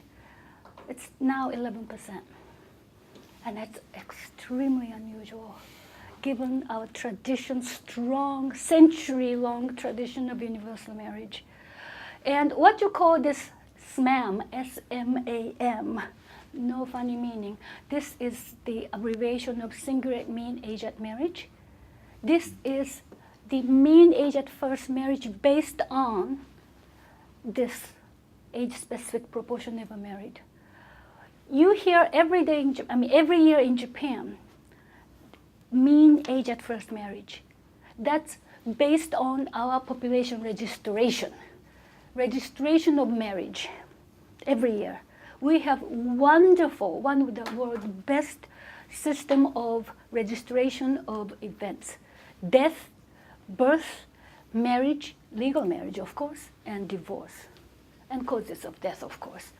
it's now 11%. And that's extremely unusual, given our tradition, strong, century-long tradition of universal marriage. And what you call this SMAM, S-M-A-M, no funny meaning. This is the abbreviation of singular mean age at marriage. This is the mean age at first marriage based on this age-specific proportion never married. You hear every year in Japan, mean age at first marriage. That's based on our population registration of marriage every year. We have wonderful, one of the world's best system of registration of events. Death, birth, marriage, legal marriage, of course, and divorce, and causes of death, of course.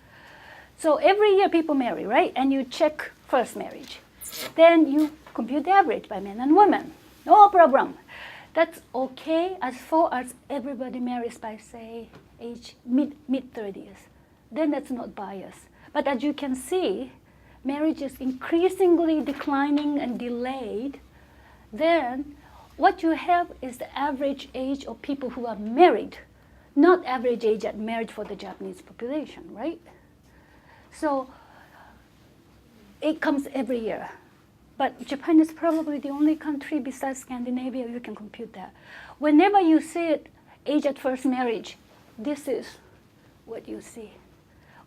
So every year people marry, right? And you check first marriage. Then you compute the average by men and women. No problem. That's okay as far as everybody marries by, say, age mid-30s. Then that's not biased. But as you can see, marriage is increasingly declining and delayed. Then what you have is the average age of people who are married, not average age at marriage for the Japanese population, right? So it comes every year. But Japan is probably the only country besides Scandinavia you can compute that. Whenever you see it, age at first marriage, this is what you see.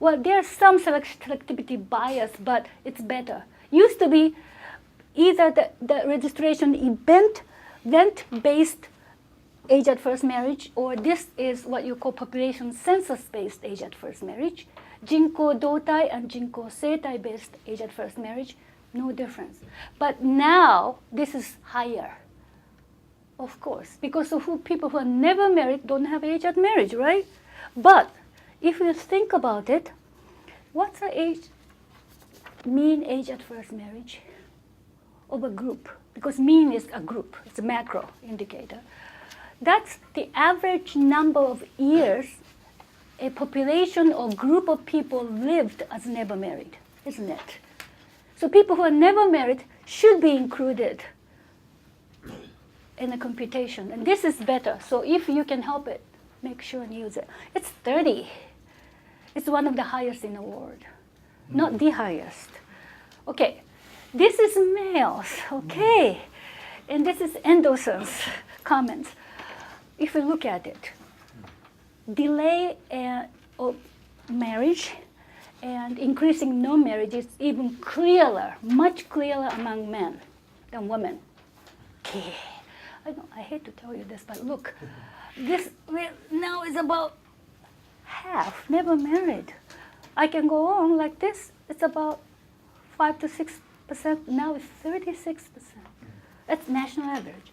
Well, there's some selectivity bias, but it's better. Used to be either the registration event-based age at first marriage, or this is what you call population census-based age at first marriage. Jinko Dotai and Jinko Seitai-based age at first marriage, no difference. But now, this is higher, of course, because of people who are never married don't have age at marriage, right? But if you think about it, what's the mean age at first marriage of a group? Because mean is a group, it's a macro indicator. That's the average number of years a population or group of people lived as never married, isn't it? So people who are never married should be included in the computation. And this is better. So if you can help it, make sure and use it. It's 30. It's one of the highest in the world, not the highest. Okay, this is males, okay? And this is Anderson's comments. If you look at it, delay of marriage and increasing no marriage is even clearer, much clearer among men than women. Okay. I hate to tell you this, but look, this now is about half never married. I can go on like this. It's about 5 to 6%. Now it's 36%. That's national average.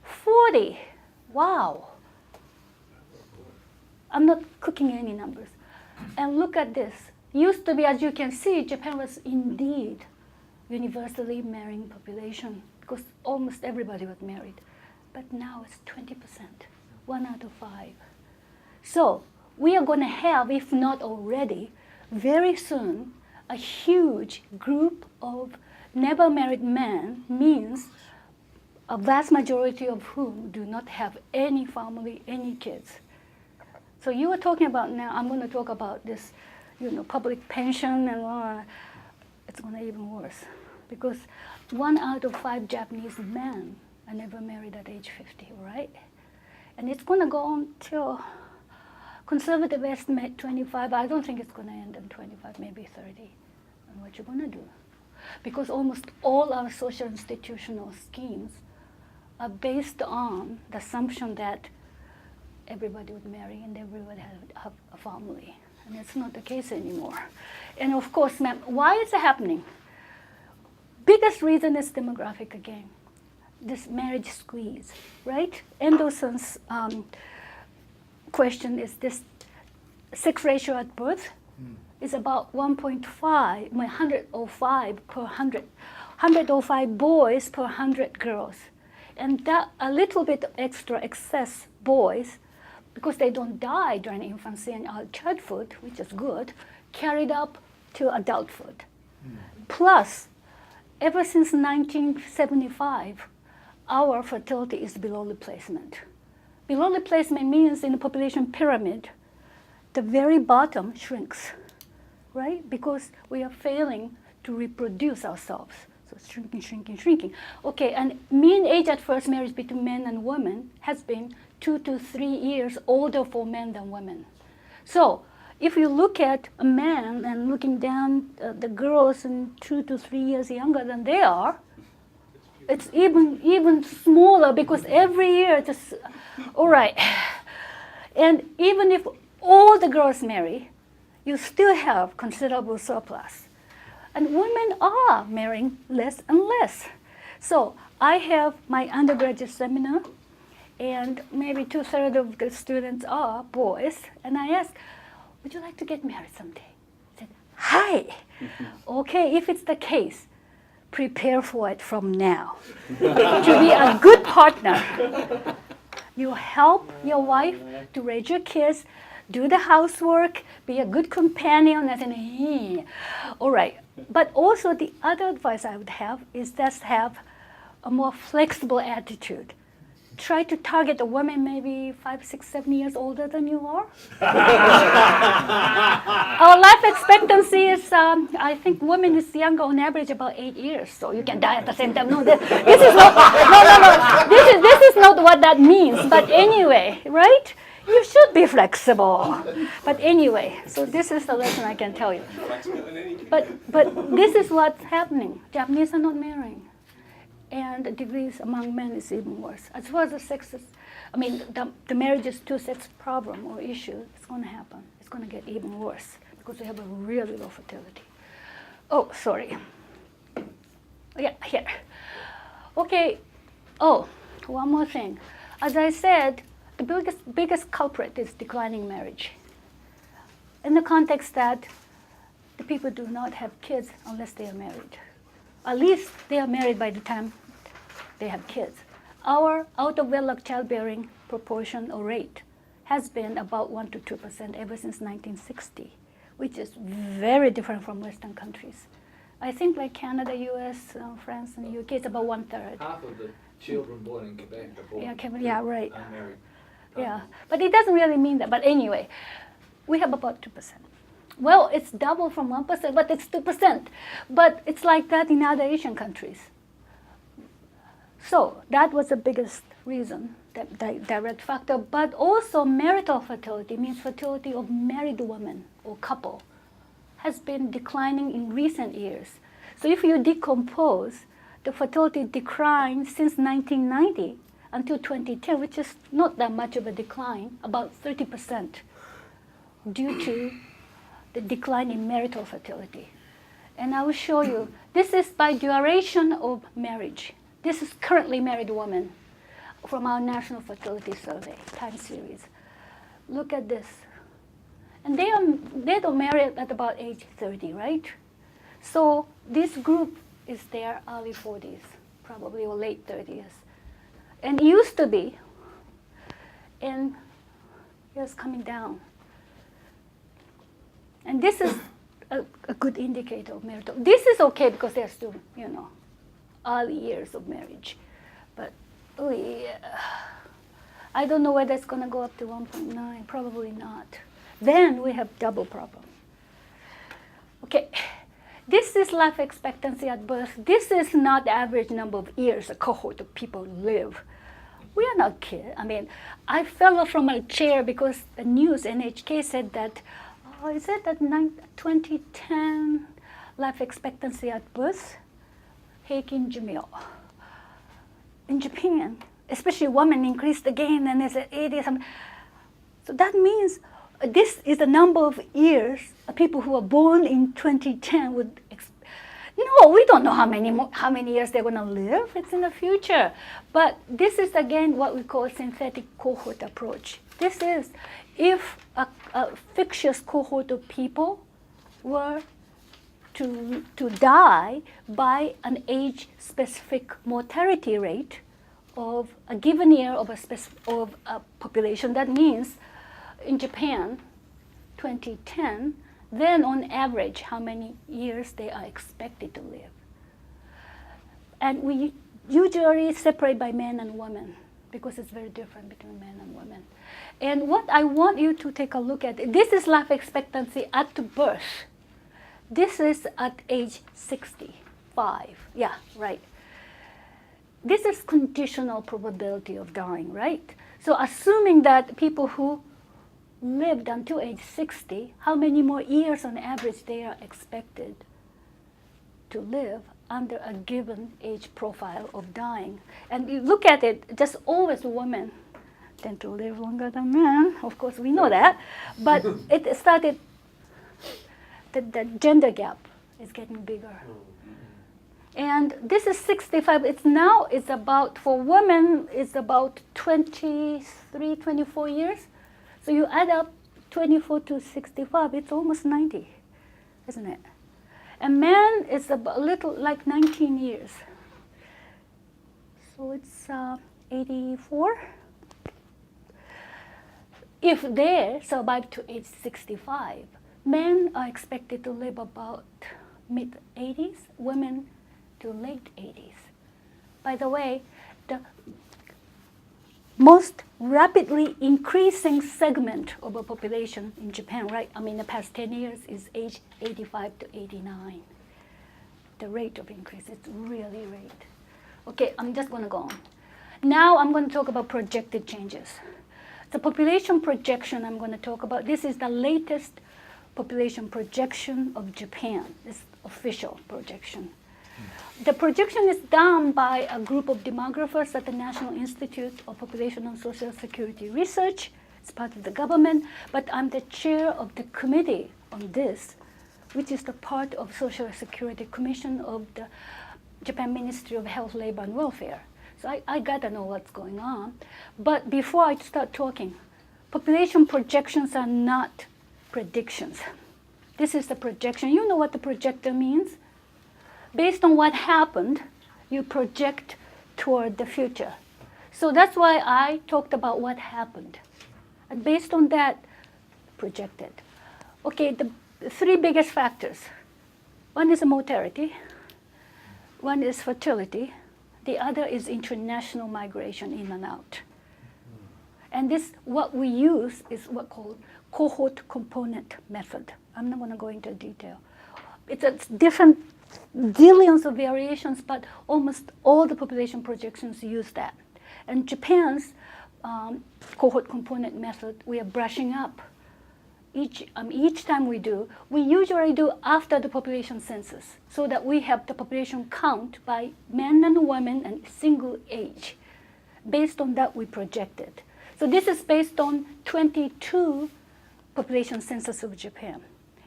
40. Wow. I'm not cooking any numbers. And look at this. Used to be, as you can see, Japan was indeed universally marrying population because almost everybody was married. But now it's 20%, 1 out of 5. So we are going to have, if not already, very soon, a huge group of never married men, means a vast majority of whom do not have any family, any kids. So you were talking about now, I'm going to talk about this, public pension, and it's going to be even worse. Because 1 out of 5 Japanese men are never married at age 50, right? And it's going to go on till, conservative estimate 25. I don't think it's going to end in 25, maybe 30. What you gonna do? Because almost all our social institutional schemes are based on the assumption that everybody would marry and everybody would have a family. And it's not the case anymore. And of course, ma'am, why is it happening? Biggest reason is demographic again. This marriage squeeze, right? Anderson's question is this sex ratio at birth is about 1.5, 105 per 100. 105 boys per 100 girls. And that a little bit extra excess boys, because they don't die during infancy and childhood, which is good, carried up to adulthood. Plus, ever since 1975, our fertility is below replacement. Below replacement means in the population pyramid, the very bottom shrinks, right? Because we are failing to reproduce ourselves. So it's shrinking, shrinking, shrinking. Okay, and mean age at first marriage between men and women has been 2 to 3 years older for men than women. So if you look at a man and looking down the girls in 2 to 3 years younger than they are, it's even smaller because every year it's all right. And even if all the girls marry, you still have considerable surplus. And women are marrying less and less. So I have my undergraduate seminar, and maybe 2/3 of the students are boys. And I ask, would you like to get married someday? I said, hi. Okay, if it's the case, prepare for it from now. To be a good partner. You help your wife to raise your kids, do the housework, be a good companion. I said, all right. But also the other advice I would have is just have a more flexible attitude. Try to target a woman maybe 5, 6, 7 years older than you are. Our life expectancy is, I think women is younger on average about 8 years, so you can die at the same time. No, this is not, no. This is not what that means. But anyway, right? You should be flexible. But anyway, so this is the lesson I can tell you. But this is what's happening. Japanese are not marrying. And the degrees among men is even worse. As far as the sexes, the marriage is two-sex problem or issue, it's going to happen. It's going to get even worse because we have a really low fertility. Oh, sorry. Yeah, here. Okay. Oh, one more thing. As I said, the biggest culprit is declining marriage. In the context that the people do not have kids unless they are married. At least they are married by the time they have kids. Our out-of-wedlock childbearing proportion or rate has been about 1 to 2% ever since 1960, which is very different from Western countries. I think like Canada, US, France, and the UK, it's about 1/3. Half of the children born in Quebec are born Yeah, right. unmarried. Yeah, but it doesn't really mean that. But anyway, we have about 2%. Well, it's double from 1%, but it's 2%. But it's like that in other Asian countries. So that was the biggest reason, that direct factor. But also marital fertility, means fertility of married women or couple, has been declining in recent years. So if you decompose, the fertility declined since 1990 until 2010, which is not that much of a decline, about 30%, due to the decline in marital fertility. And I will show you. This is by duration of marriage. This is currently married woman from our National Fertility Survey time series. Look at this. And they don't marry at about age 30, right? So this group is their early 40s, probably, or late 30s. And it used to be, and it's coming down. And this is a good indicator of marital. This is okay because they're still, early years of marriage. But, oh yeah, I don't know whether it's going to go up to 1.9, probably not. Then we have double problem. Okay, this is life expectancy at birth. This is not the average number of years a cohort of people live. We are not kids. I fell off from my chair because the news, NHK, said that, is it that 2010, life expectancy at birth, heikin jumyo. In Japan, especially women increased again, and it's at 80 something. So that means this is the number of years people who are born in 2010 would. No, we don't know how many years they're going to live. It's in the future. But this is again what we call synthetic cohort approach. This is if a fictitious cohort of people were to die by an age-specific mortality rate of a given year of a population. That means in Japan, 2010, then on average, how many years they are expected to live. And we usually separate by men and women because it's very different between men and women. And what I want you to take a look at, this is life expectancy at birth. This is at age 65. Yeah, right. This is conditional probability of dying, right? So assuming that people who lived until age 60, how many more years on average they are expected to live under a given age profile of dying. And you look at it, just always women tend to live longer than men. Of course, we know that. But it started, the gender gap is getting bigger. And this is 65. It's about, for women, it's about 23, 24 years. So you add up 24 to 65, it's almost 90, isn't it? And men is a little like 19 years. So it's 84. If they survive to age 65, men are expected to live about mid-80s, women to late 80s. By the way, the most rapidly increasing segment of a population in Japan, right? I mean, the past 10 years is age 85 to 89. The rate of increase is really rate. Okay, I'm just going to go on. Now I'm going to talk about projected changes. The population projection I'm going to talk about, this is the latest population projection of Japan. This official projection. The projection is done by a group of demographers at the National Institute of Population and Social Security Research. It's part of the government, but I'm the chair of the committee on this, which is the part of Social Security Commission of the Japan Ministry of Health, Labor, and Welfare. So I gotta know what's going on. But before I start talking, population projections are not predictions. This is the projection. You know what the projector means? Based on what happened, you project toward the future. So that's why I talked about what happened. And based on that, projected. Okay, the three biggest factors. One is mortality, one is fertility, the other is international migration in and out. And this, what we use is what's called cohort component method. I'm not going to go into detail. It's a different zillions of variations, but almost all the population projections use that. And Japan's cohort component method, we are brushing up. Each time we usually do after the population census, so that we have the population count by men and women and single age. Based on that, we projected. So this is based on 22 population census of Japan.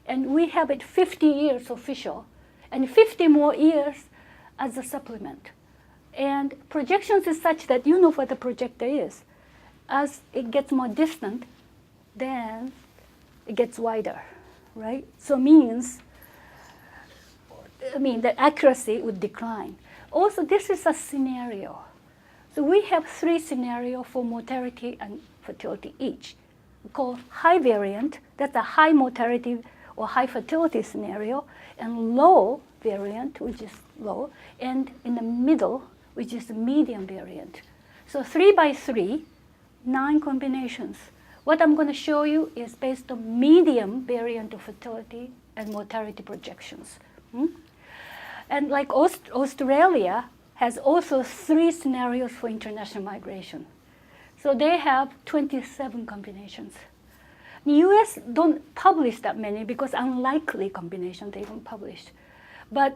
And we have it 50 years official, and 50 more years as a supplement. And projections is such that you know what the projector is. As it gets more distant, then it gets wider, right? So means, the accuracy would decline. Also, this is a scenario. So we have three scenarios for mortality and fertility each. We call high variant, that's a high mortality or high fertility scenario, and low variant, which is low, and in the middle, which is the medium variant. So 3 by 3, 9 combinations. What I'm going to show you is based on medium variant of fertility and mortality projections. And like Australia has also 3 scenarios for international migration. So they have 27 combinations. The US don't publish that many because unlikely combination they don't publish. But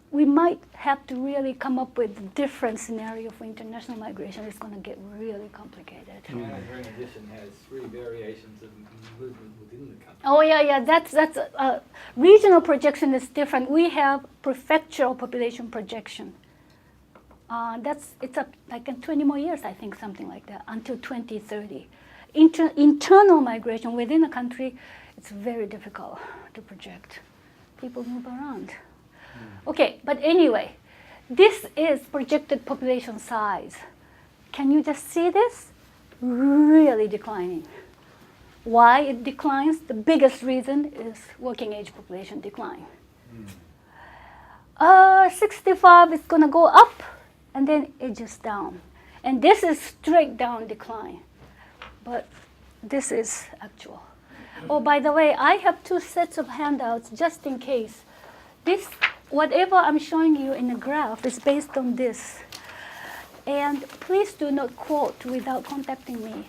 we might have to really come up with a different scenario for international migration. It's going to get really complicated. China, in addition, has 3 variations of movement within the country. Oh yeah. That's regional projection is different. We have prefectural population projection. It's up like in 20 more years, I think, something like that, until 2030. Internal migration within a country, it's very difficult to project. People move around. Okay, but anyway, this is projected population size. Can you just see this? Really declining. Why it declines? The biggest reason is working age population decline. 65 is going to go up, and then edges down. And this is straight down decline. But this is actual. Oh, by the way, I have 2 sets of handouts just in case. This, whatever I'm showing you in the graph is based on this. And please do not quote without contacting me.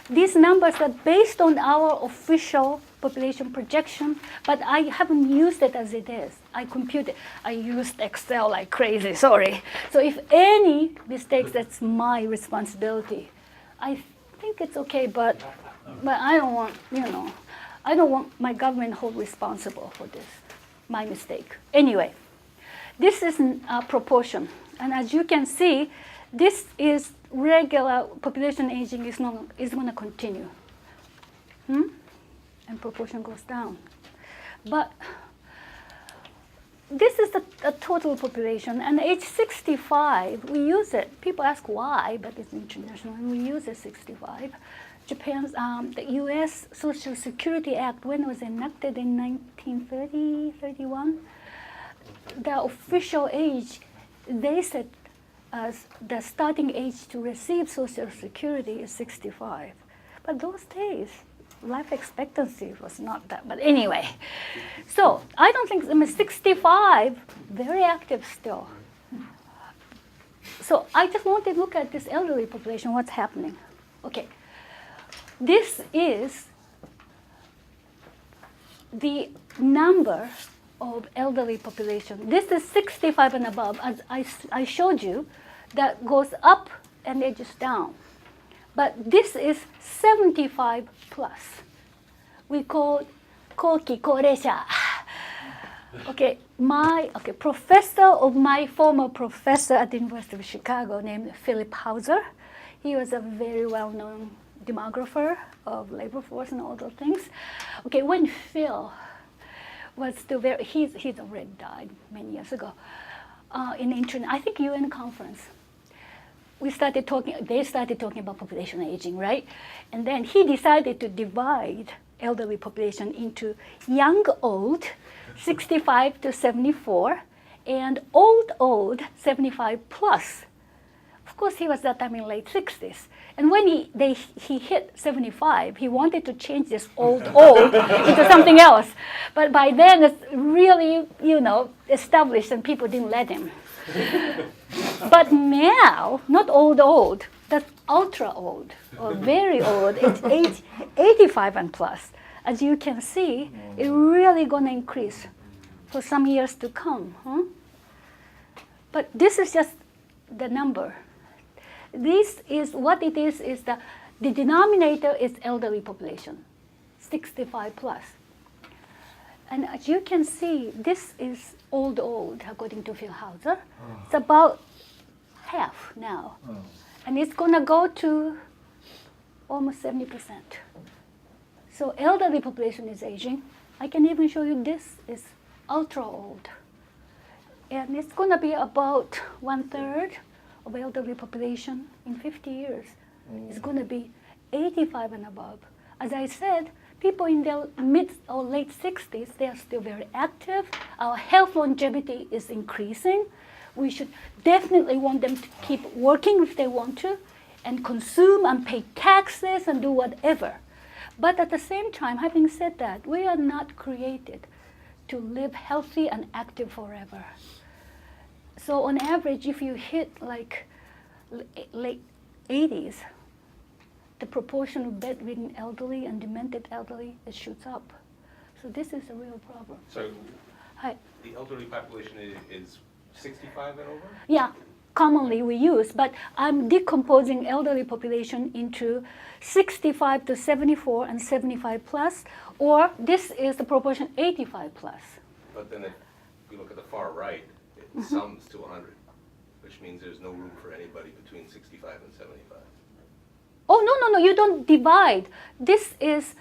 These numbers are based on our official population projection, but I haven't used it as it is. I used Excel like crazy, sorry. So if any mistakes, that's my responsibility. I think it's okay, but I don't want, I don't want my government hold responsible for this, my mistake. Anyway, this is proportion. And as you can see, this is regular population aging is going to continue. And proportion goes down. But this is the total population. And age 65, we use it. People ask why, but it's international, and we use it 65. Japan's, the U.S. Social Security Act, when it was enacted in 1930, 31, the official age, they said as the starting age to receive Social Security is 65. But those days, life expectancy was not that. But anyway, so I don't think, 65, very active still. So I just want to look at this elderly population, what's happening. Okay, this is the number of elderly population. This is 65 and above, as I showed you, that goes up and edges down. But this is 75 plus. We call koki koreisha. Okay, my former professor at the University of Chicago named Philip Hauser. He was a very well-known demographer of labor force and all those things. Okay, when Phil was still very, he's already died many years ago, in I think UN conference. They started talking about population aging, right? And then he decided to divide elderly population into young old, 65 to 74, and old, 75 plus. Of course, he was that time in late 60s. And when he hit 75, he wanted to change this old into something else. But by then, it's really, established, and people didn't let him. But now, not old, that's ultra old, or very old. It's age 85 and plus. As you can see, it's really going to increase for some years to come. But this is just the number. This is what it is the denominator is elderly population, 65 plus. And as you can see, this is old, according to Phil Hauser. It's about half now. And it's going to go to almost 70%. So elderly population is aging. I can even show you this is ultra old. And it's going to be about 1/3 of elderly population in 50 years. It's going to be 85 and above. As I said, people in their mid or late 60s, they are still very active. Our health longevity is increasing. We should definitely want them to keep working if they want to, and consume and pay taxes and do whatever. But at the same time, having said that, we are not created to live healthy and active forever. So on average, if you hit like late 80s, the proportion of bedridden elderly and demented elderly, it shoots up. So this is a real problem. So はい。The elderly population is 65 and over? Yeah, commonly we use, but I'm decomposing elderly population into 65 to 74 and 75 plus, or this is the proportion 85 plus. But then if you look at the far right, it sums to 100, which means there's no room for anybody between 65 and 75. Oh, no, you don't divide. This is,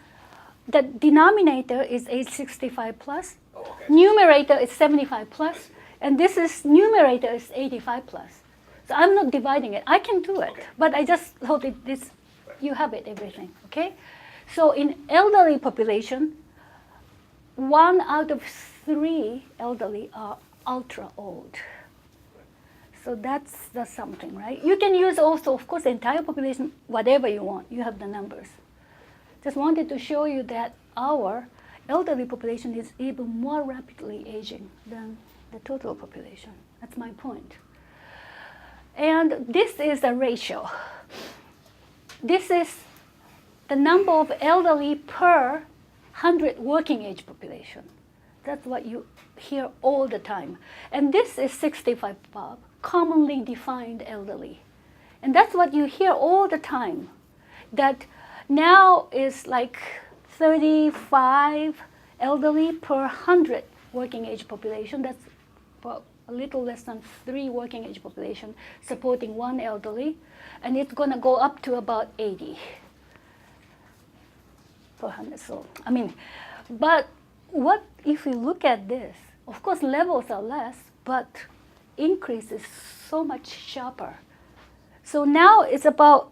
the denominator is age 65 plus, Oh, okay. numerator is 75 plus, and this is numerator is 85 plus. So I'm not dividing it. I can do it, Okay. but I just hope it this, you have it, everything, okay? So in elderly population, 1 out of 3 elderly are ultra old. So that's something, right? You can use also, of course, the entire population, whatever you want. You have the numbers. Just wanted to show you that our elderly population is even more rapidly aging than the total population. That's my point. And this is the ratio. This is the number of elderly per 100 working age population. That's what you hear all the time. And this is 65 above, commonly defined elderly. And that's what you hear all the time. That now is like 35 elderly per 100 working age population. That's about a little less than 3 working age population supporting 1 elderly. And it's going to go up to about 80 per 100. So, I mean, but what if we look at this? Of course, levels are less, but increase is so much sharper. So now it's about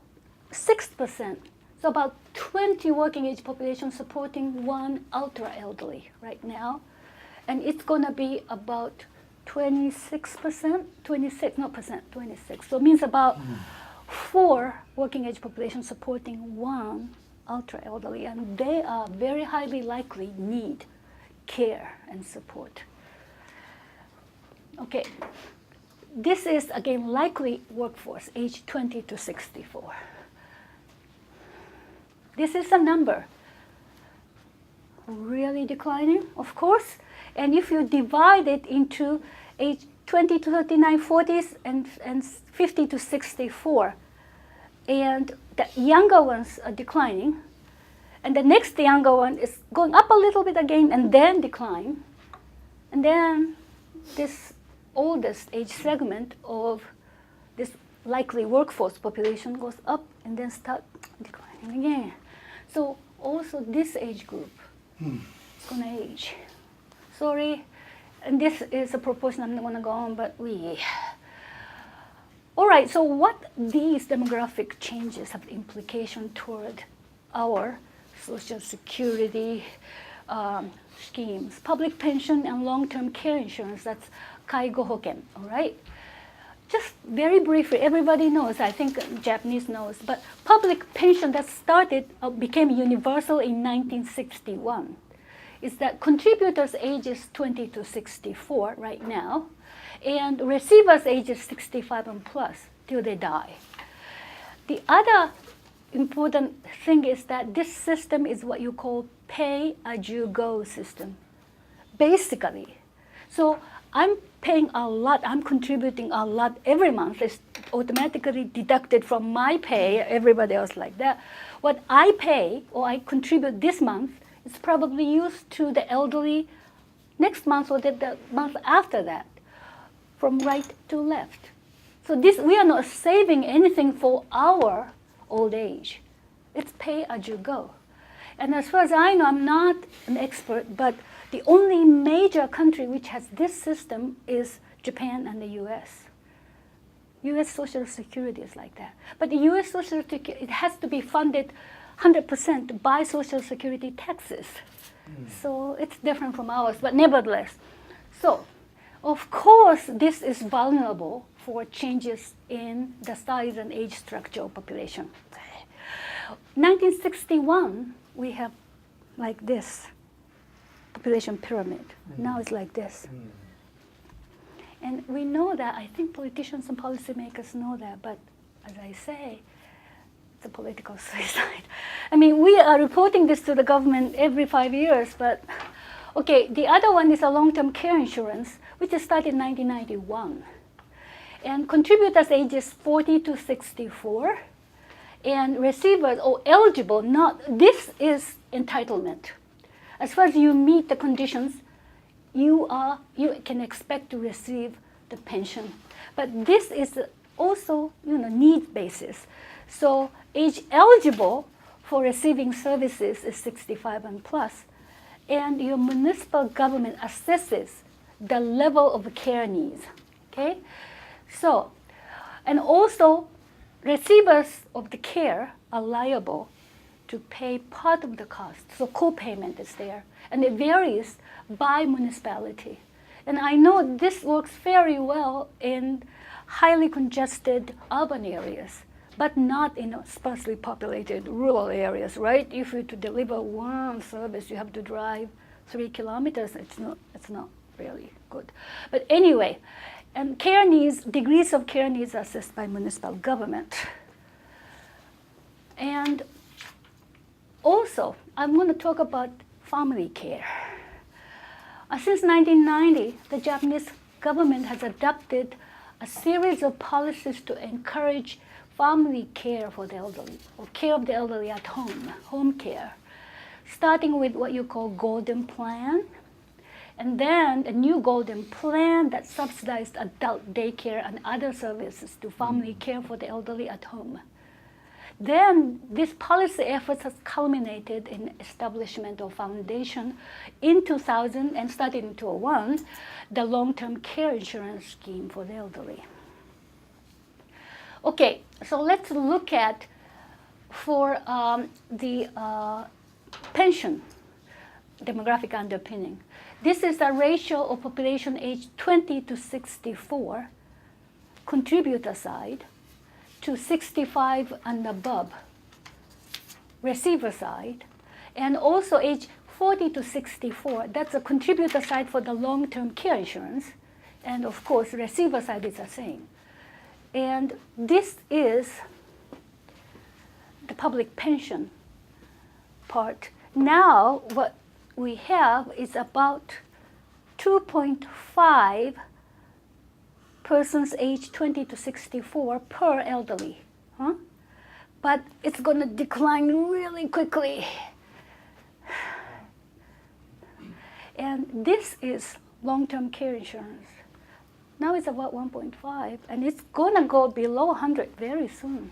6%. So about 20 working age population supporting 1 ultra elderly right now. And it's going to be about 26%, 26, not percent, 26. So it means about 4 working age population supporting 1 ultra elderly. And they are very highly likely need care and support. Okay. This is, again, likely workforce, age 20 to 64. This is a number. Really declining, of course. And if you divide it into age 20 to 39, 40s, and 50 to 64, and the younger ones are declining, and the next younger one is going up a little bit again, and then decline. And then this oldest age segment of this likely workforce population goes up and then start declining again. So also this age group is going to age. Sorry, and this is a proportion I'm not going to go on, but we. All right, so what these demographic changes have implication toward our Social Security schemes, public pension and long-term care insurance, that's kaigo hoken, all right? Just very briefly, everybody knows, I think Japanese knows, but public pension that started, became universal in 1961, is that contributors ages 20 to 64 right now, and receivers ages 65 and plus till they die. The other important thing is that this system is what you call pay-as-you-go system, basically. So I'm paying a lot, I'm contributing a lot every month. It's automatically deducted from my pay, everybody else like that. What I pay or I contribute this month is probably used to the elderly next month or the month after that, from right to left. So this, we are not saving anything for our old age. It's pay as you go. And as far as I know, I'm not an expert, but the only major country which has this system is Japan and the US. US Social Security is like that. But the US Social Security, it has to be funded 100% by Social Security taxes. So it's different from ours, but nevertheless. So, of course, this is vulnerable for changes in the size and age structure of population. 1961, we have like this population pyramid. Now it's like this. And we know that, I think politicians and policymakers know that, but as I say, it's a political suicide. I mean, we are reporting this to the government every 5 years, but Okay, the other one is a long-term care insurance, which started in 1991. And contributors ages 40 to 64, and receivers or eligible, this is entitlement. As far as you meet the conditions, you can expect to receive the pension. But this is also, need basis. So age eligible for receiving services is 65 and plus, and your municipal government assesses the level of care needs. Okay, so, and also receivers of the care are liable to pay part of the cost. So co-payment is there, and it varies by municipality. And I know this works very well in highly congested urban areas, but not in sparsely populated rural areas, right? If you to deliver one service, you have to drive 3 kilometers. It's not really good. But anyway, and care needs, degrees of care needs are assessed by municipal government. And also, I'm going to talk about family care. Since 1990, the Japanese government has adopted a series of policies to encourage family care for the elderly, or care of the elderly at home care, starting with what you call Golden Plan, and then a new Golden Plan that subsidized adult daycare and other services to family care for the elderly at home. Then this policy efforts has culminated in establishment of foundation in 2000 and started in 2001, the long-term care insurance scheme for the elderly. Okay, so let's look at for the pension demographic underpinning. This is the ratio of population age 20 to 64, contributor side, to 65 and above, receiver side, and also age 40 to 64, that's a contributor side for the long-term care insurance, and of course receiver side is the same. And this is the public pension part. Now what we have is about 2.5 persons aged 20 to 64 per elderly. But it's going to decline really quickly. And this is long-term care insurance. Now it's about 1.5, and it's going to go below 100 very soon.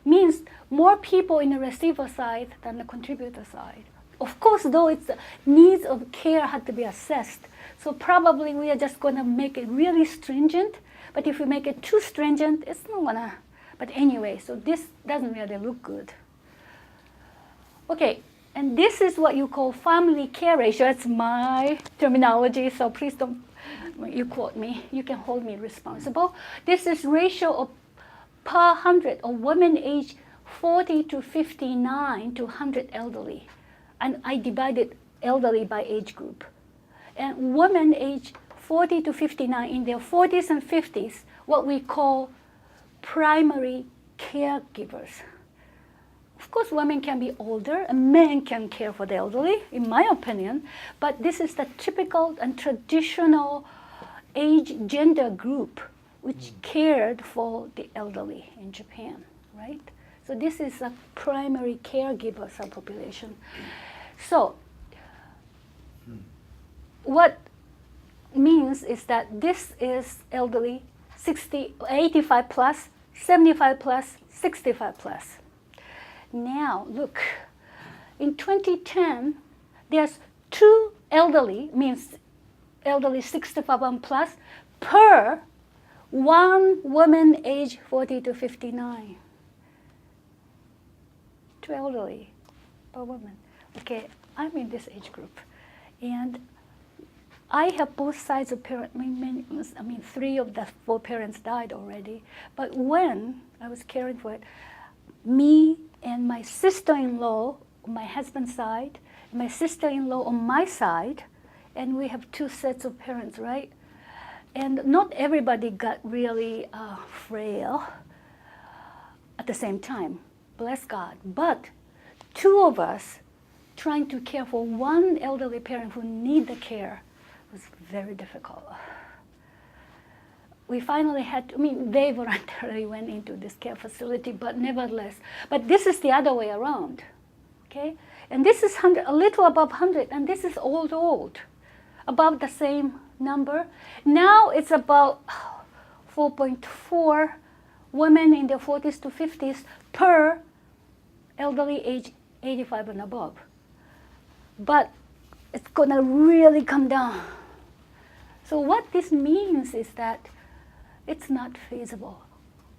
Means more people in the receiver side than the contributor side. Of course, though, its needs of care had to be assessed. So probably we are just going to make it really stringent. But if we make it too stringent, it's not going to. But anyway, so this doesn't really look good. Okay, and this is what you call family care ratio. It's my terminology, so please don't you quote me. You can hold me responsible. This is ratio of per 100 of women aged 40 to 59 to 100 elderly. And I divided elderly by age group. And women aged 40 to 59 in their 40s and 50s, what we call primary caregivers. Of course, women can be older and men can care for the elderly, in my opinion, but this is the typical and traditional age gender group which cared for the elderly in Japan, right? So this is a primary caregiver subpopulation. So what means is that this is elderly 85 plus, 75 plus, 65 plus. Now look, in 2010, there's 2 elderly, means elderly 65 and plus, per 1 woman age 40 to 59. 2 elderly per woman. Okay, I'm in this age group. And I have both sides of parents. I mean, 3 of the 4 parents died already. But when I was caring for it, me and my sister-in-law on my husband's side, my sister-in-law on my side, and we have 2 sets of parents, right? And not everybody got really frail at the same time, bless God. But 2 of us trying to care for one elderly parent who need the care was very difficult. We finally had, they voluntarily went into this care facility, but nevertheless. But this is the other way around, okay? And this is 100, a little above 100, and this is old, about the same number. Now it's about 4.4 women in their 40s to 50s per elderly age 85 and above. But it's gonna really come down. So what this means is that it's not feasible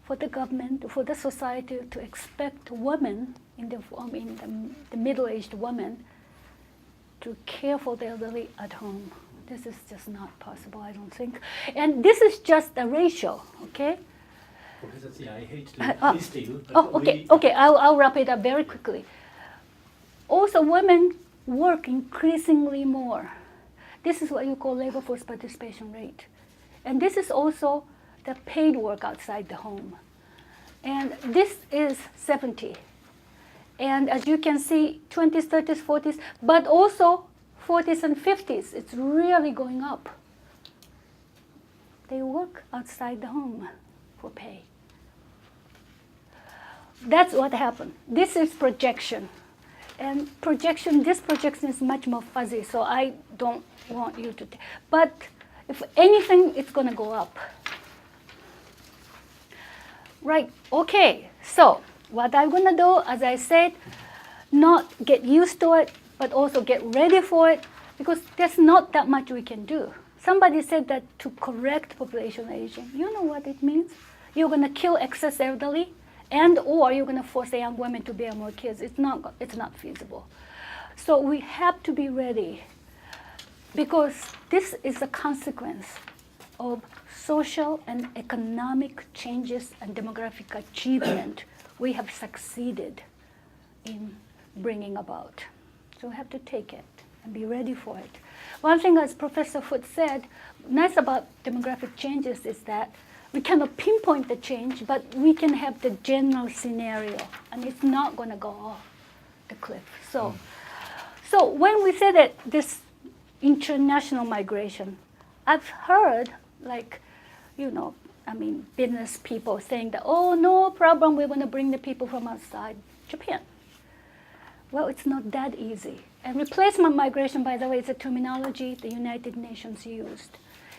for the government, for the society to expect women in the middle-aged women to care for the elderly at home. This is just not possible, I don't think. And this is just a ratio, okay? Professor Tsuya, I hate to insist you, but Okay, I'll wrap it up very quickly. Also, women work increasingly more. This is what you call labor force participation rate. And this is also the paid work outside the home. And this is 70. And as you can see, 20s, 30s, 40s, but also 40s and 50s, it's really going up. They work outside the home for pay. That's what happened. This is projection. And this projection is much more fuzzy, so I don't want you to, but if anything, it's gonna go up. Right, okay, so what I'm gonna do, as I said, not get used to it, but also get ready for it, because there's not that much we can do. Somebody said that to correct population aging, you know what it means? You're gonna kill excess elderly, and or you're gonna force the young women to bear more kids. It's not feasible. So we have to be ready, because this is a consequence of social and economic changes and demographic achievement we have succeeded in bringing about. So we have to take it and be ready for it. One thing, as Professor Foot said, nice about demographic changes is that we cannot pinpoint the change, but we can have the general scenario, and it's not going to go off the cliff. So when we say that this international migration, I've heard, business people saying that, oh, no problem, we're going to bring the people from outside Japan. Well, it's not that easy. And replacement migration, by the way, is a terminology the United Nations used.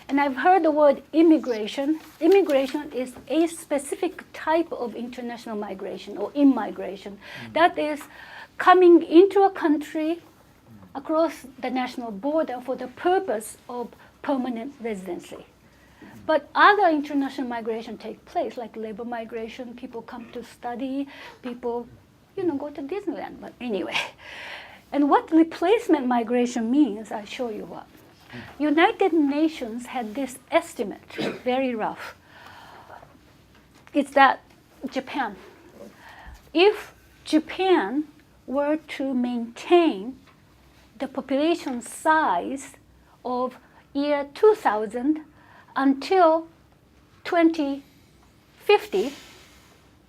And I've heard the word immigration. Immigration is a specific type of international migration or immigration. That is coming into a country across the national border for the purpose of permanent residency. But other international migration take place, like labor migration. People come to study, people, go to Disneyland. But anyway, and what replacement migration means, I'll show you what. United Nations had this estimate, very rough. It's that Japan, if Japan were to maintain the population size of year 2000 until 2050,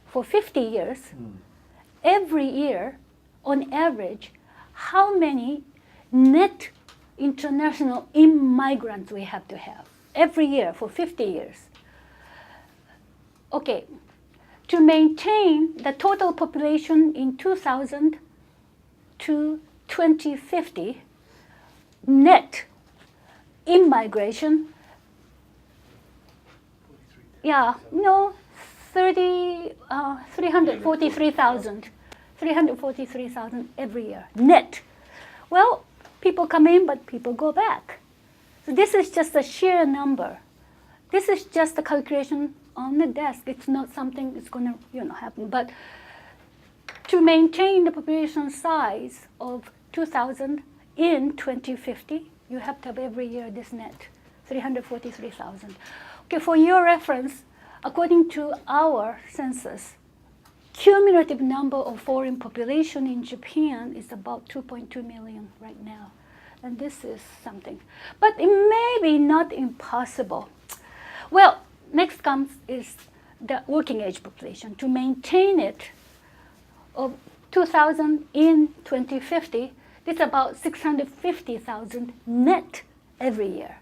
for 50 years, every year, on average, how many net international immigrants we have to have every year for 50 years. Okay, to maintain the total population in 2000 to 2050, net immigration, 343,000 every year, net. Well, people come in, but people go back. So this is just a sheer number. This is just a calculation on the desk. It's not something that's going to happen. But to maintain the population size of 2,000 in 2050, you have to have every year this net, 343,000. Okay, for your reference, according to our census, cumulative number of foreign population in Japan is about 2.2 million right now. And this is something. But it may be not impossible. Well, next comes is the working age population. To maintain it of 2,000 in 2050, It's about 650,000 net every year.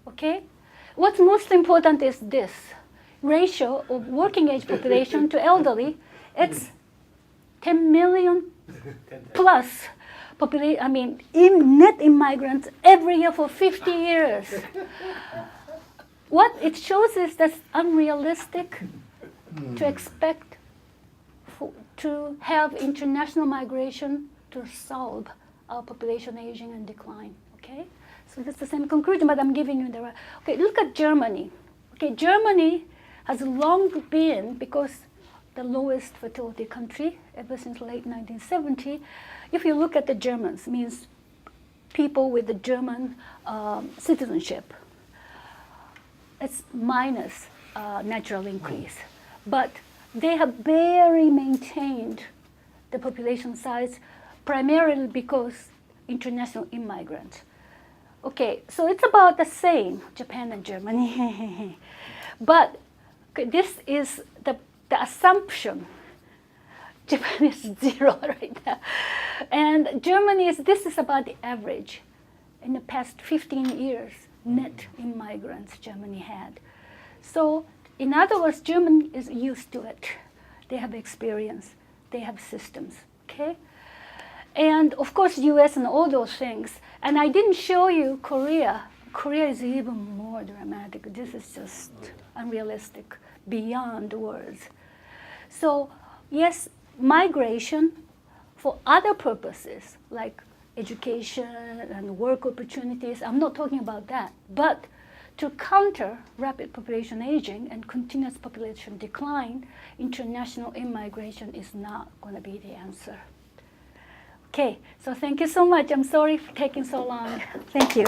Okay? What's most important is this ratio of working age population to elderly. It's 10 million plus net immigrants every year for 50 years. What it shows is that's unrealistic to expect to have international migration to solve our population aging and decline. Okay, so that's the same conclusion, but I'm giving you the right. Okay, look at Germany. Okay, Germany has long been, because the lowest fertility country ever since late 1970. If you look at the Germans, means people with the German citizenship, it's minus natural increase, but they have barely maintained the population size, primarily because international immigrants. Okay, so it's about the same, Japan and Germany. But okay, this is the assumption. Japan is 0 right now. And Germany this is about the average. In the past 15 years, net immigrants Germany had. So, in other words, Germany is used to it. They have experience, they have systems, okay? And of course, US and all those things. And I didn't show you Korea. Korea is even more dramatic. This is just unrealistic, beyond words. So yes, migration for other purposes, like education and work opportunities, I'm not talking about that. But to counter rapid population aging and continuous population decline, international immigration is not going to be the answer. Okay, so thank you so much. I'm sorry for taking so long. Thank you.